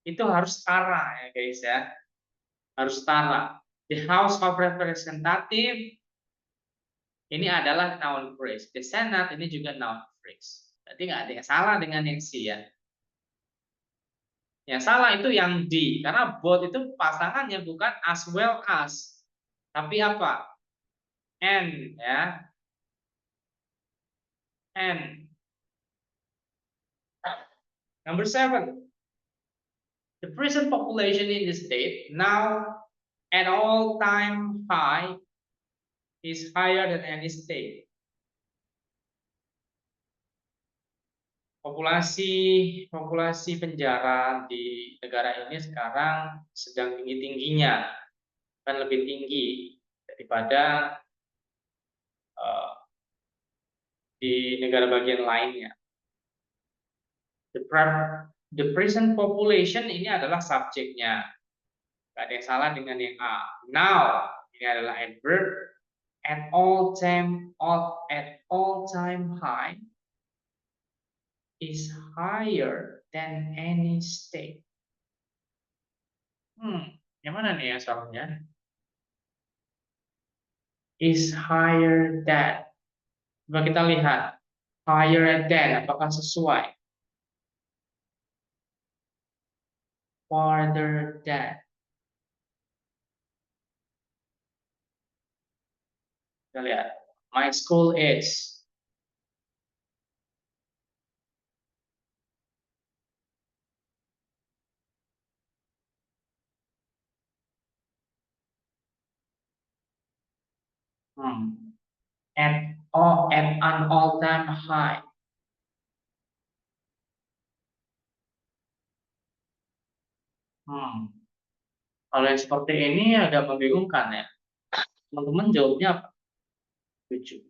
itu harus setara ya guys ya. Harus setara. The House of Representatives ini adalah noun phrase. The Senate ini juga noun phrase. Berarti nggak ada yang salah dengan yang C ya. Yang salah itu yang D, karena both itu pasangannya bukan as well as, tapi apa? And ya. And. Number 7. The prison population in the state now at all-time high is higher than any state. populasi penjara di negara ini sekarang sedang tinggi-tingginya, kan lebih tinggi daripada di negara bagian lainnya. The present population ini adalah subjeknya, nggak ada yang salah dengan yang A. Now ini adalah adverb. At all time high is higher than any state. Yang mana nih ya soalnya? Is higher than. Coba kita lihat. Higher than, apakah sesuai? Farther than. Kita lihat. My school is. At an all-time high. Kalau yang seperti ini agak membingungkan ya. Teman-teman jawabnya apa? 7.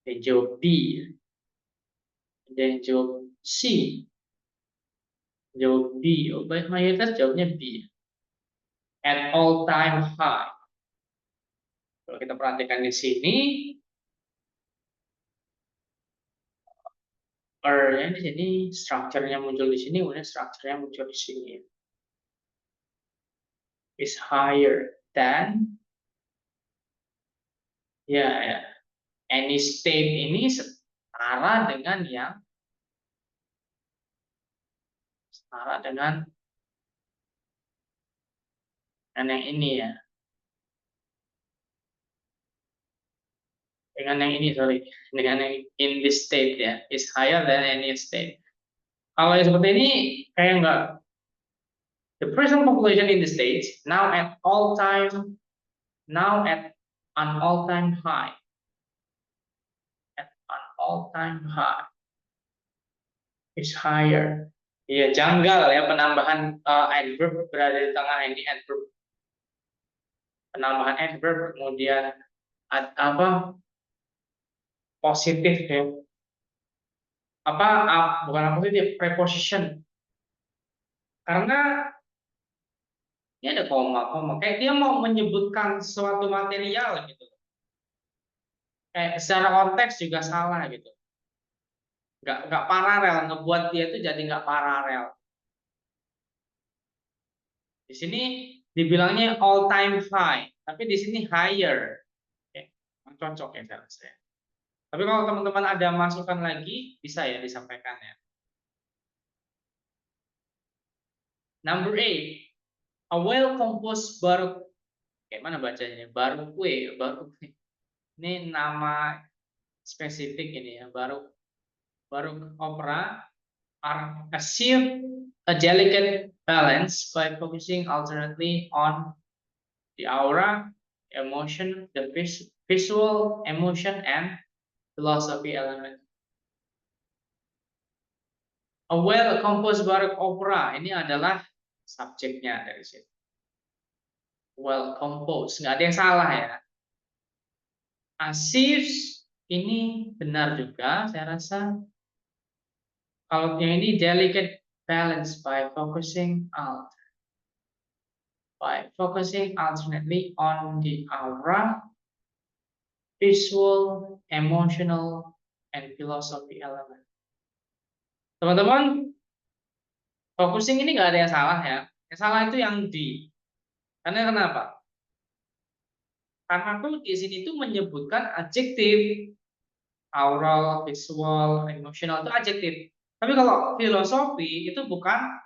Yang jawab B. Yang jawab C. Jawab B. Oh, baik, mayoritas jawabnya B. At all time high. Kalau kita perhatikan di sini, di sini strukturnya muncul di sini, kemudian strukturnya muncul di sini. Is higher than, ya, any state ini setara dengan yang yang ini ya. Dengan yang ini, dengan yang in this state ya, is higher than any state. Kalau yang seperti ini kayak enggak. The present population in the States now at an all-time high. At an all-time high is higher. Ya, janggal ya penambahan adverb berada di tengah ini, adverb. Penambahan adverb kemudian apa? Positif ya. Bukan positif, preposition. Karena ini ada koma. Kayak dia mau menyebutkan suatu material gitu. Kayak secara konteks juga salah gitu. Nggak paralel, ngebuat dia itu jadi nggak paralel. Di sini dibilangnya all time high, tapi di sini higher. Oke, cocok ya saya. Tapi kalau teman-teman ada masukan lagi, bisa ya disampaikan ya. Number 8, a well-composed baroque. Kayak mana bacanya? Baroque. Ini nama spesifik ini ya, baroque opera are achieve a delicate balance by focusing alternately on the aura, emotion, the visual emotion, and philosophy element. A well-composed baroque opera ini adalah subjeknya dari situ. Well-composed, nggak ada yang salah ya. Achieves ini benar juga, saya rasa. Kalau yang ini delicate balance by focusing alternately on the aura, visual, emotional, and philosophy element. Teman-teman, focusing ini nggak ada yang salah ya. Yang salah itu yang D. Karena kenapa? Karena tuh di sini tuh menyebutkan adjektif, aural, visual, emotional itu adjektif. Tapi kalau filosofi itu bukan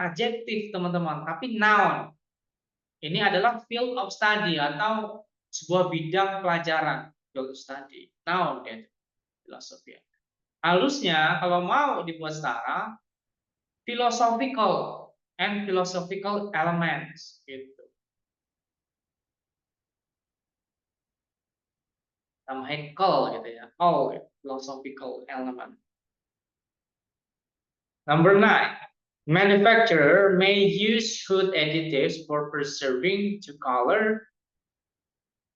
adjektif teman-teman, tapi noun. Ini adalah field of study atau sebuah bidang pelajaran, field of study, noun ya, filosofi. Halusnya kalau mau dibuat setara, philosophical and philosophical elements gitu. Tambah call gitu ya, all philosophical element. Number 9. Manufacturer may use food additives for preserving to color,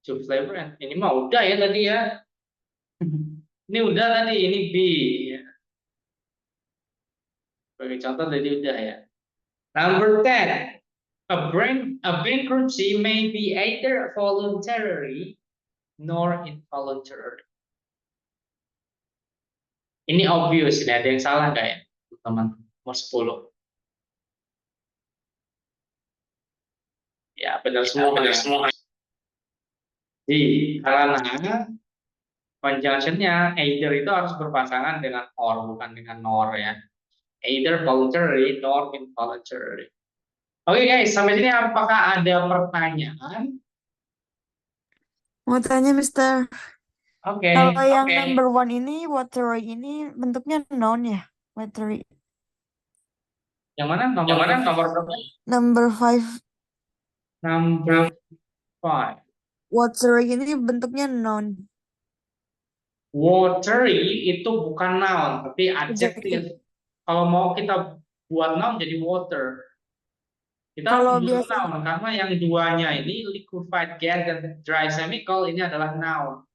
to flavor. Ini mah udah ya tadi ya. Ini udah tadi, ini B. Sebagai contoh tadi udah ya. Number 10. A bankruptcy may be either voluntary nor involuntary. Ini obvious, ini ada yang salah nggak ya, teman? Nomor 10. Ya, benar semua. benar semua. Karena conjunctionnya either itu harus berpasangan dengan or, bukan dengan nor ya. Either voluntary nor involuntary. Oke guys, sampai sini apakah ada pertanyaan? Mau tanya, Mister. Oke. Kalau yang number 1 ini, watery ini bentuknya noun ya? Watery. Yang mana nomor berapa? Number 5. Number 5. Watery ini bentuknya noun. Watery itu bukan noun, tapi adjektif. Adjective. Kalau mau kita buat noun jadi water. Kita Kalau belum biasa noun karena yang duanya ini liquefied gas dan dry chemical ini adalah noun.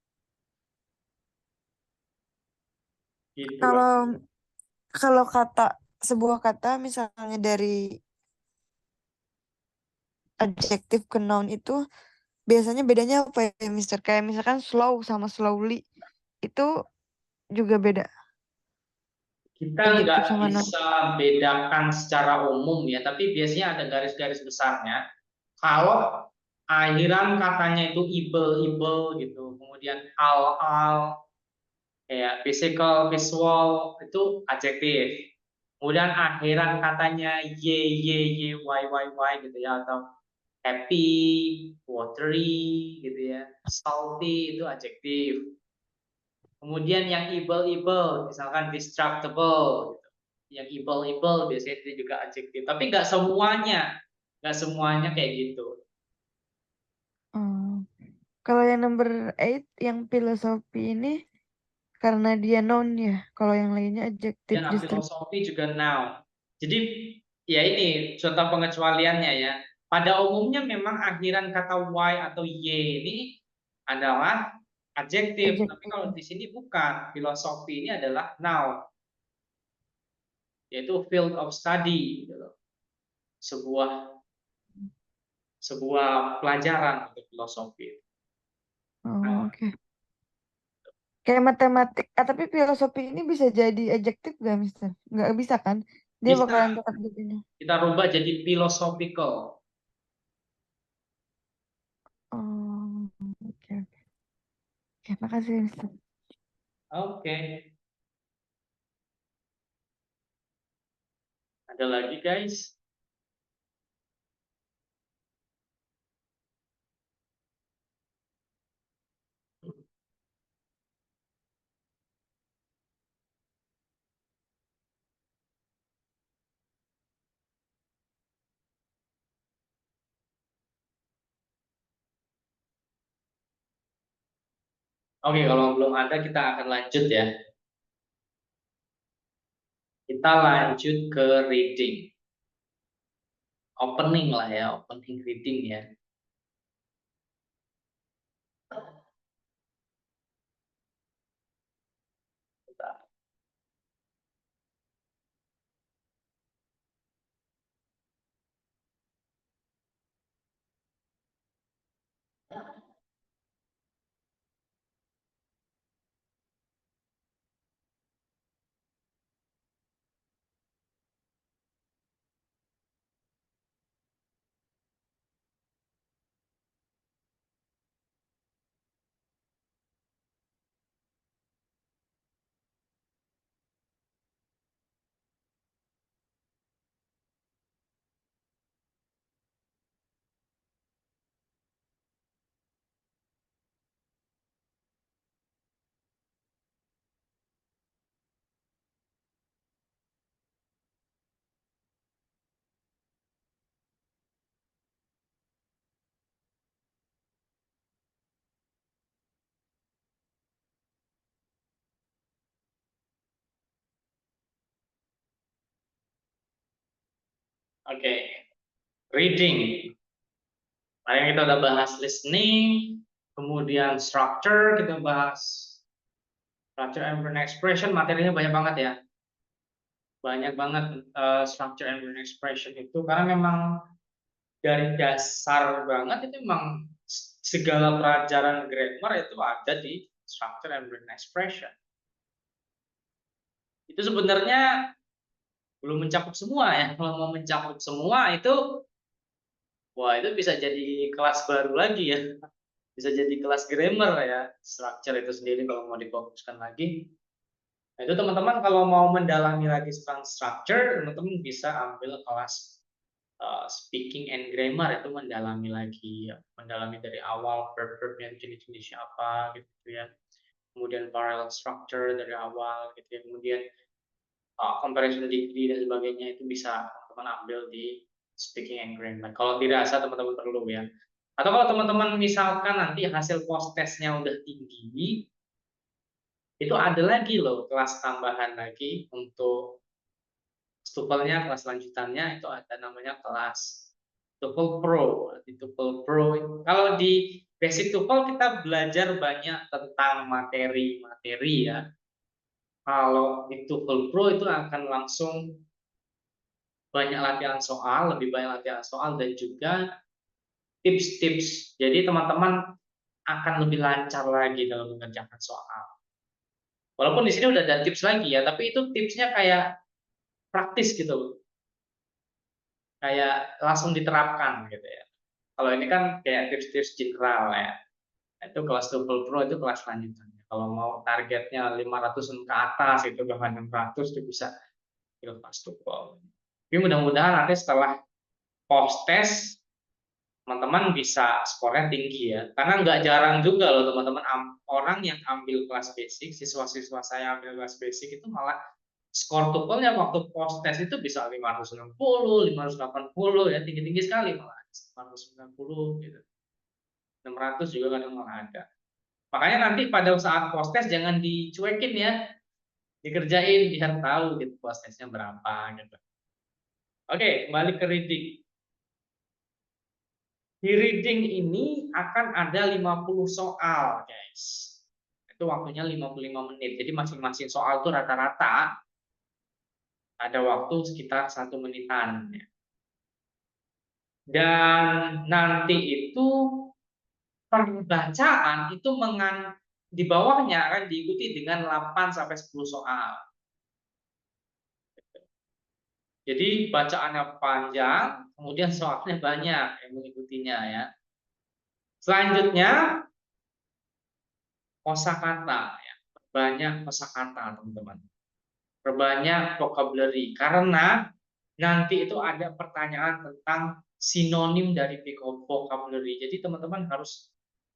Gitu. kalau kata sebuah kata misalnya dari adjektif ke noun itu biasanya bedanya apa ya, Mister? Kayak misalkan slow sama slowly itu juga beda. Kita Adjektif nggak sama noun. bisa bedakan secara umum ya, tapi biasanya ada garis-garis besarnya. Kalau akhiran katanya itu ibel gitu, kemudian al, kayak physical, visual itu adjektif. Kemudian akhiran katanya y, y gitu ya, atau happy, watery gitu ya, salty itu adjektif. Kemudian yang evil, misalkan destructible gitu. Yang evil biasanya itu juga adjektif, tapi nggak semuanya kayak gitu. Kalau yang number 8 yang filosofi ini karena dia noun ya. Kalau yang lainnya adjektif Dan justru. filosofi juga noun. Jadi ya ini contoh pengecualiannya ya. Pada umumnya memang akhiran kata y atau y ini adalah adjektif, tapi Adjektif. kalau di sini bukan. Filosofi ini adalah noun, yaitu field of study gitu loh. Sebuah pelajaran untuk filosofi. Oh, oke. Kayak matematik. Tapi filosofi ini bisa jadi adjektif gak, Mister? Nggak bisa kan? Dia Bisa bakalan tetap jadinya. kita rubah jadi philosophical. Oh, oke, oke. Oke, makasih, Mister. Oke. Ada lagi guys? Oke, kalau belum ada kita akan lanjut ya. Kita lanjut ke reading. Opening lah ya, opening reading ya. Oke, reading. Kemarin kita udah bahas listening, kemudian structure, kita bahas structure and written expression, materinya banyak banget ya. Banyak banget structure and written expression itu, karena memang dari dasar banget itu memang segala pelajaran grammar itu ada di structure and written expression. Itu sebenarnya belum mencakup semua ya. Kalau mau mencakup semua itu, wah itu bisa jadi kelas baru lagi ya. Bisa jadi kelas grammar ya, structure itu sendiri kalau mau difokuskan lagi. Nah, itu teman-teman kalau mau mendalami lagi tentang structure, teman-teman bisa ambil kelas speaking and grammar, itu mendalami lagi ya. Mendalami dari awal verb-verbnya jenis-jenisnya apa gitu ya. Kemudian parallel structure dari awal gitu ya. Kemudian comparison degree dan sebagainya itu bisa teman-teman ambil di speaking and grammar. Kalau dirasa teman-teman perlu ya. Atau kalau teman-teman misalkan nanti hasil post testnya udah tinggi, itu ada lagi loh kelas tambahan lagi untuk TOEFL-nya, kelas lanjutannya itu ada namanya kelas TOEFL Pro. Di TOEFL Pro, kalau di basic TOEFL kita belajar banyak tentang materi-materi ya. Kalau di TOEFL Pro itu akan langsung banyak latihan soal, lebih banyak latihan soal dan juga tips-tips. Jadi teman-teman akan lebih lancar lagi dalam mengerjakan soal. Walaupun di sini udah ada tips lagi ya, tapi itu tipsnya kayak praktis gitu, kayak langsung diterapkan gitu ya. Kalau ini kan kayak tips-tips general ya. Itu kelas TOEFL Pro itu kelas lanjutannya. Kalau mau targetnya 500 ke atas itu bahkan 600 itu bisa ke kelas TOEFL. Tapi mudah-mudahan nanti setelah post test teman-teman bisa skornya tinggi ya. Karena nggak jarang juga loh teman-teman orang yang ambil kelas basic, siswa-siswa saya ambil kelas basic itu malah skor TOEFL-nya waktu post test itu bisa 560, 580 ya, tinggi-tinggi sekali malah. 590 gitu. 600 juga kadang malah ada. Makanya nanti pada saat post test jangan dicuekin ya. Dikerjain biar tahu gitu post testnya berapa gitu. Oke, kembali ke reading. Di reading ini akan ada 50 soal, guys. Itu waktunya 55 menit. Jadi masing-masing soal itu rata-rata ada waktu sekitar 1 menitan. Dan nanti itu pembacaan itu di bawahnya akan diikuti dengan 8 sampai 10 soal. Jadi bacaannya panjang, kemudian soalnya banyak yang mengikutinya ya. Selanjutnya kosakata ya. Banyak kosakata, teman-teman. Perbanyak vocabulary karena nanti itu ada pertanyaan tentang sinonim dari vocabulary. Jadi teman-teman harus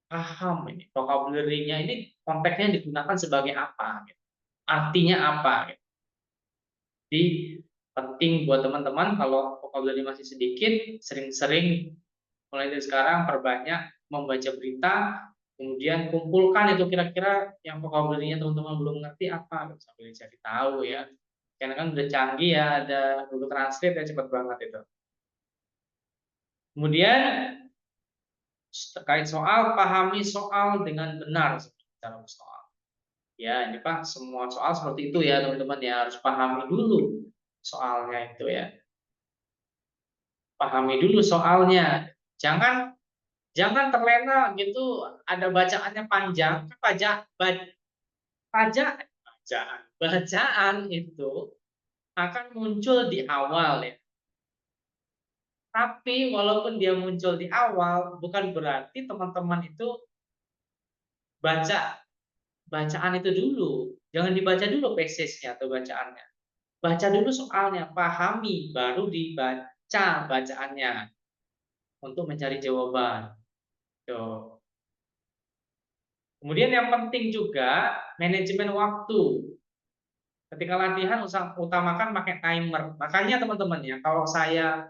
paham ini vocabulary-nya ini konteksnya digunakan sebagai apa, gitu. Artinya apa. Gitu. Jadi penting buat teman-teman kalau vocabulary masih sedikit, sering-sering mulai dari sekarang perbanyak membaca berita, kemudian kumpulkan itu kira-kira yang vocabulary-nya teman-teman belum ngerti apa, sambil cari tahu ya. Karena kan udah canggih ya, ada Google Translate ya, cepat banget itu. Kemudian terkait soal, pahami soal dengan benar secara soal. Ya, ini Pak, semua soal seperti itu ya, teman-teman ya, harus pahami dulu soalnya itu ya. Pahami dulu soalnya. Jangan terlena gitu, ada bacaannya panjang. Bacaan itu akan muncul di awal ya. Tapi walaupun dia muncul di awal, bukan berarti teman-teman itu baca bacaan itu dulu. Jangan dibaca dulu passage-nya atau bacaannya. Baca dulu soalnya, pahami, baru dibaca bacaannya untuk mencari jawaban. Tuh. Kemudian yang penting juga manajemen waktu. Ketika latihan utamakan pakai timer. Makanya teman-teman ya, kalau saya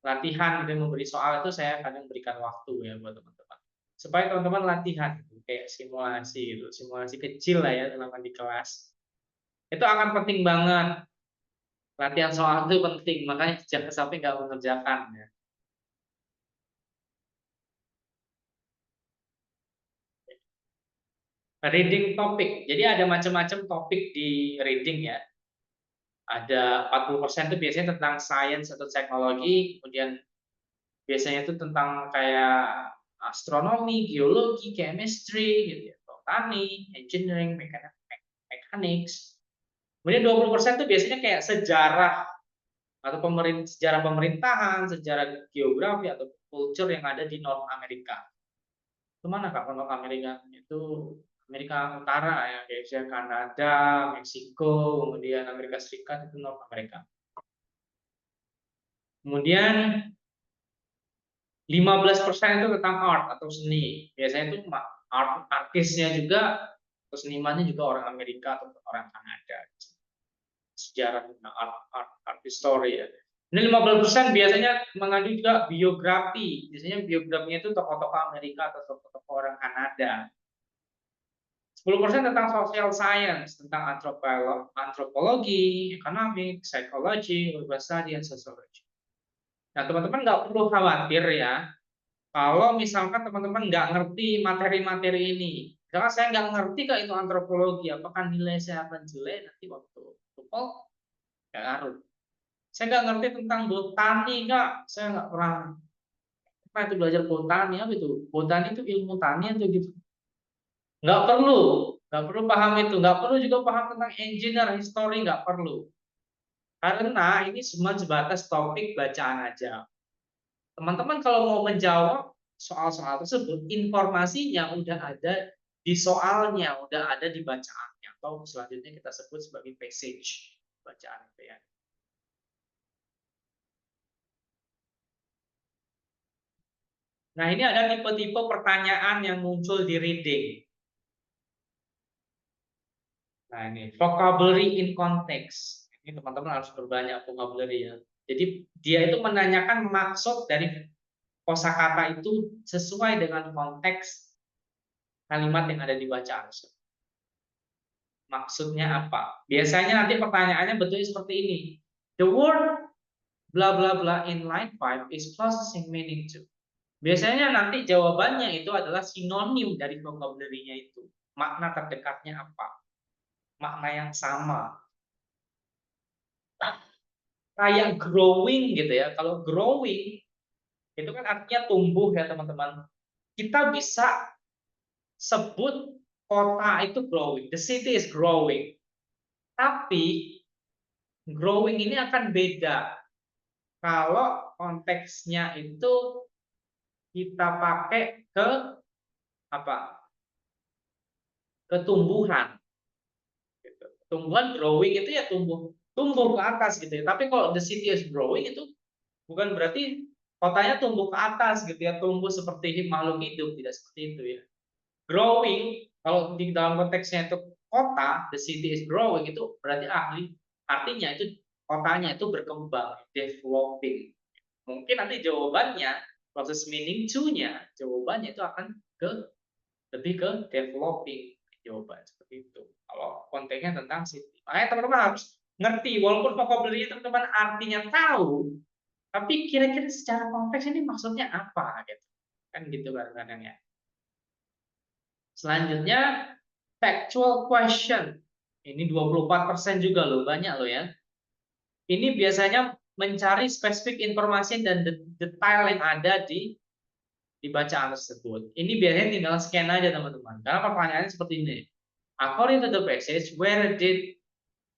latihan dan memberi soal itu saya kadang berikan waktu ya buat teman-teman. Supaya teman-teman latihan kayak simulasi gitu, simulasi kecil lah ya dalam di kelas. Itu akan penting banget. Latihan soal itu penting, makanya jangan sampai nggak mengerjakan ya. Reading topik. Jadi ada macam-macam topik di reading ya. Ada 40% itu biasanya tentang sains atau teknologi, kemudian biasanya itu tentang kayak astronomi, geologi, chemistry, gitu ya, botani, engineering, mechanics. Kemudian 20% itu biasanya kayak sejarah atau sejarah pemerintahan, sejarah geografi atau culture yang ada di North Amerika. Itu mana Kak North Amerika? Itu Amerika Utara ya, kayak Kanada, Meksiko, kemudian Amerika Serikat itu North Amerika. Kemudian 15% itu tentang art atau seni. Biasanya itu artisnya juga, atau senimannya juga orang Amerika atau orang Kanada. Sejarah tentang art history ya. Ini 15% biasanya mengandung juga biografi. Biasanya biografinya itu tokoh-tokoh Amerika atau tokoh-tokoh orang Kanada. 10% tentang social science, tentang antropologi, ekonomi, psikologi, urban study, dan sociology. Nah, teman-teman nggak perlu khawatir ya, kalau misalkan teman-teman nggak ngerti materi-materi ini. Karena saya nggak ngerti Kak itu antropologi, apakah nilai saya akan jelek nanti waktu TOEFL? Nggak ngaruh. Saya nggak ngerti tentang botani Kak, saya nggak pernah itu belajar botani, apa itu? Botani itu ilmu tani atau gitu. Nggak perlu paham itu, nggak perlu juga paham tentang engineer, history, nggak perlu. Karena ini cuma sebatas topik bacaan aja. Teman-teman kalau mau menjawab soal-soal tersebut, informasinya udah ada di soalnya, udah ada di bacaannya, atau selanjutnya kita sebut sebagai passage bacaan itu ya. Nah, ini ada tipe-tipe pertanyaan yang muncul di reading. Nah, ini vocabulary in context. Ini teman-teman harus berbanyak vocabulary ya. Jadi dia itu menanyakan maksud dari kosakata itu sesuai dengan konteks kalimat yang ada di bacaan. Maksudnya apa? Biasanya nanti pertanyaannya bentuknya seperti ini. The word bla bla bla in line 5 is processing meaning to. Biasanya nanti jawabannya itu adalah sinonim dari vocabulary-nya itu. Makna terdekatnya apa? Makna yang sama. Kayak growing gitu ya. Kalau growing itu kan artinya tumbuh ya teman-teman. Kita bisa sebut kota itu growing. The city is growing. Tapi growing ini akan beda kalau konteksnya itu kita pakai ke apa? Ke tumbuhan. Gitu. Tumbuhan growing itu ya tumbuh ke atas gitu ya. Tapi kalau the city is growing itu bukan berarti kotanya tumbuh ke atas gitu ya, tumbuh seperti makhluk hidup, tidak seperti itu ya. Growing kalau di dalam konteksnya itu kota, the city is growing itu berarti artinya itu kotanya itu berkembang, developing. Mungkin nanti jawabannya proses meaning to-nya jawabannya itu akan lebih ke developing jawaban seperti itu. Kalau konteksnya tentang city. Makanya teman-teman harus ngerti walaupun vocabulary teman-teman artinya tahu, tapi kira-kira secara konteks ini maksudnya apa gitu. Kan gitu kadang-kadang ya. Selanjutnya factual question. Ini 24% juga loh, banyak loh ya. Ini biasanya mencari spesifik informasi dan detail yang ada di bacaan tersebut. Ini biasanya tinggal scan aja teman-teman. Karena pertanyaannya seperti ini. According to the passage, where did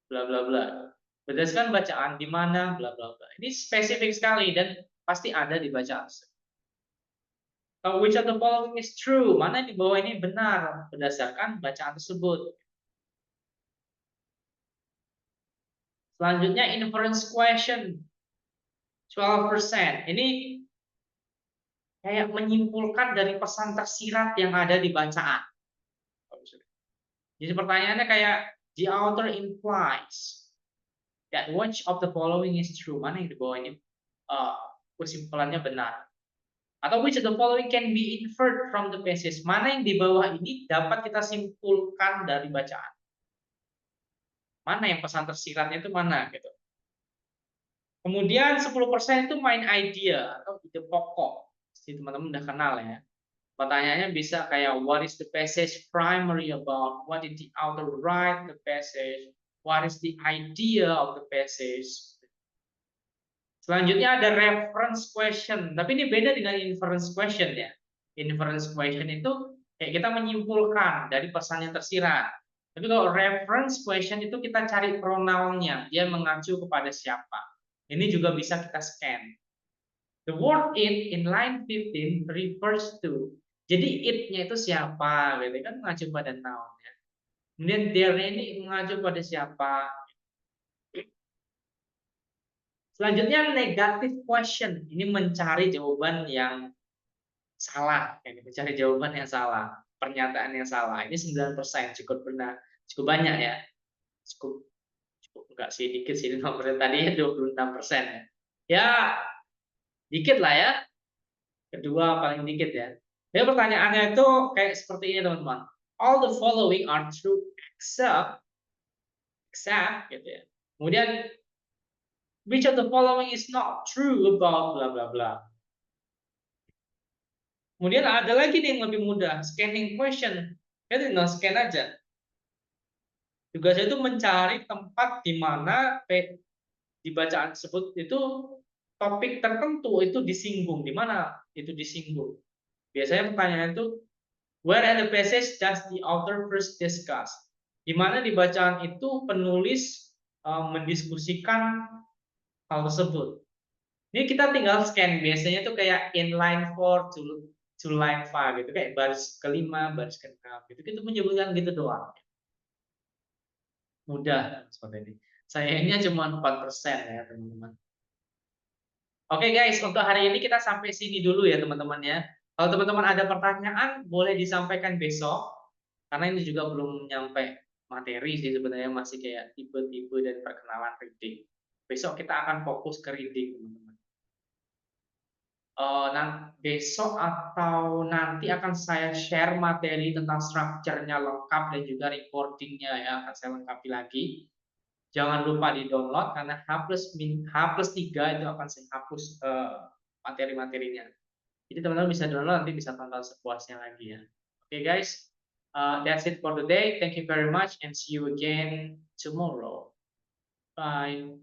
bla bla bla. Berdasarkan bacaan di mana bla bla bla. Ini spesifik sekali dan pasti ada di bacaan. Which of the following is true? Mana di bawah ini benar berdasarkan bacaan tersebut. Selanjutnya inference question. 12%. Ini kayak menyimpulkan dari pesan tersirat yang ada di bacaan. Jadi pertanyaannya kayak the author implies that which of the following is true. Mana yang di bawah ini kesimpulannya benar. Atau which of the following can be inferred from the passage. Mana yang di bawah ini dapat kita simpulkan dari bacaan. Mana yang pesan tersiratnya itu mana gitu. Kemudian 10% itu main idea atau ide pokok. Pasti teman-teman udah kenal ya. Pertanyaannya bisa kayak what is the passage primary about? What is the author write the passage? What is the idea of the passage? Selanjutnya ada reference question, tapi ini beda dengan inference question ya. Inference question itu kayak kita menyimpulkan dari pesan yang tersirat. Tapi kalau reference question itu kita cari pronounnya, dia mengacu kepada siapa. Ini juga bisa kita scan. The word it in line 15 refers to. Jadi it-nya itu siapa, gitu kan mengacu pada noun ya. Kemudian there ini mengacu pada siapa. Selanjutnya negative question. Ini mencari jawaban yang salah, mencari jawaban yang salah, pernyataan yang salah. Ini 9% cukup benar, cukup banyak ya. Cukup enggak sih, dikit sih 5%, tadi 26% ya. Ya, dikit lah ya. Kedua paling dikit ya. Jadi pertanyaannya itu kayak seperti ini teman-teman. All the following are true except gitu ya. Kemudian which of the following is not true about bla bla bla. Kemudian ada lagi nih yang lebih mudah, scanning question. Kita tinggal scan aja. Tugasnya itu mencari tempat di mana di bacaan tersebut itu topik tertentu itu disinggung, di mana itu disinggung. Biasanya pertanyaan itu where in the passage does the author first discuss? Di mana di bacaan itu penulis mendiskusikan hal tersebut. Ini kita tinggal scan, biasanya tuh kayak in line 4 to line 5 gitu, kayak baris kelima, baris keenam gitu. Kita menyebutkan gitu doang. Mudah seperti ini. Sayangnya cuma 4% ya, teman-teman. Oke guys, untuk hari ini kita sampai sini dulu ya teman-teman ya. Kalau teman-teman ada pertanyaan, boleh disampaikan besok. Karena ini juga belum nyampe materi sih sebenarnya, masih kayak tipe-tipe dan perkenalan reading. Besok kita akan fokus ke reading, teman-teman. Besok atau nanti akan saya share materi tentang structure-nya lengkap dan juga recording-nya ya, akan saya lengkapi lagi. Jangan lupa di-download karena H+3 itu akan saya hapus materi-materinya. Jadi teman-teman bisa download, nanti bisa tonton sepuasnya lagi ya. Oke guys, that's it for today. Thank you very much and see you again tomorrow. Bye.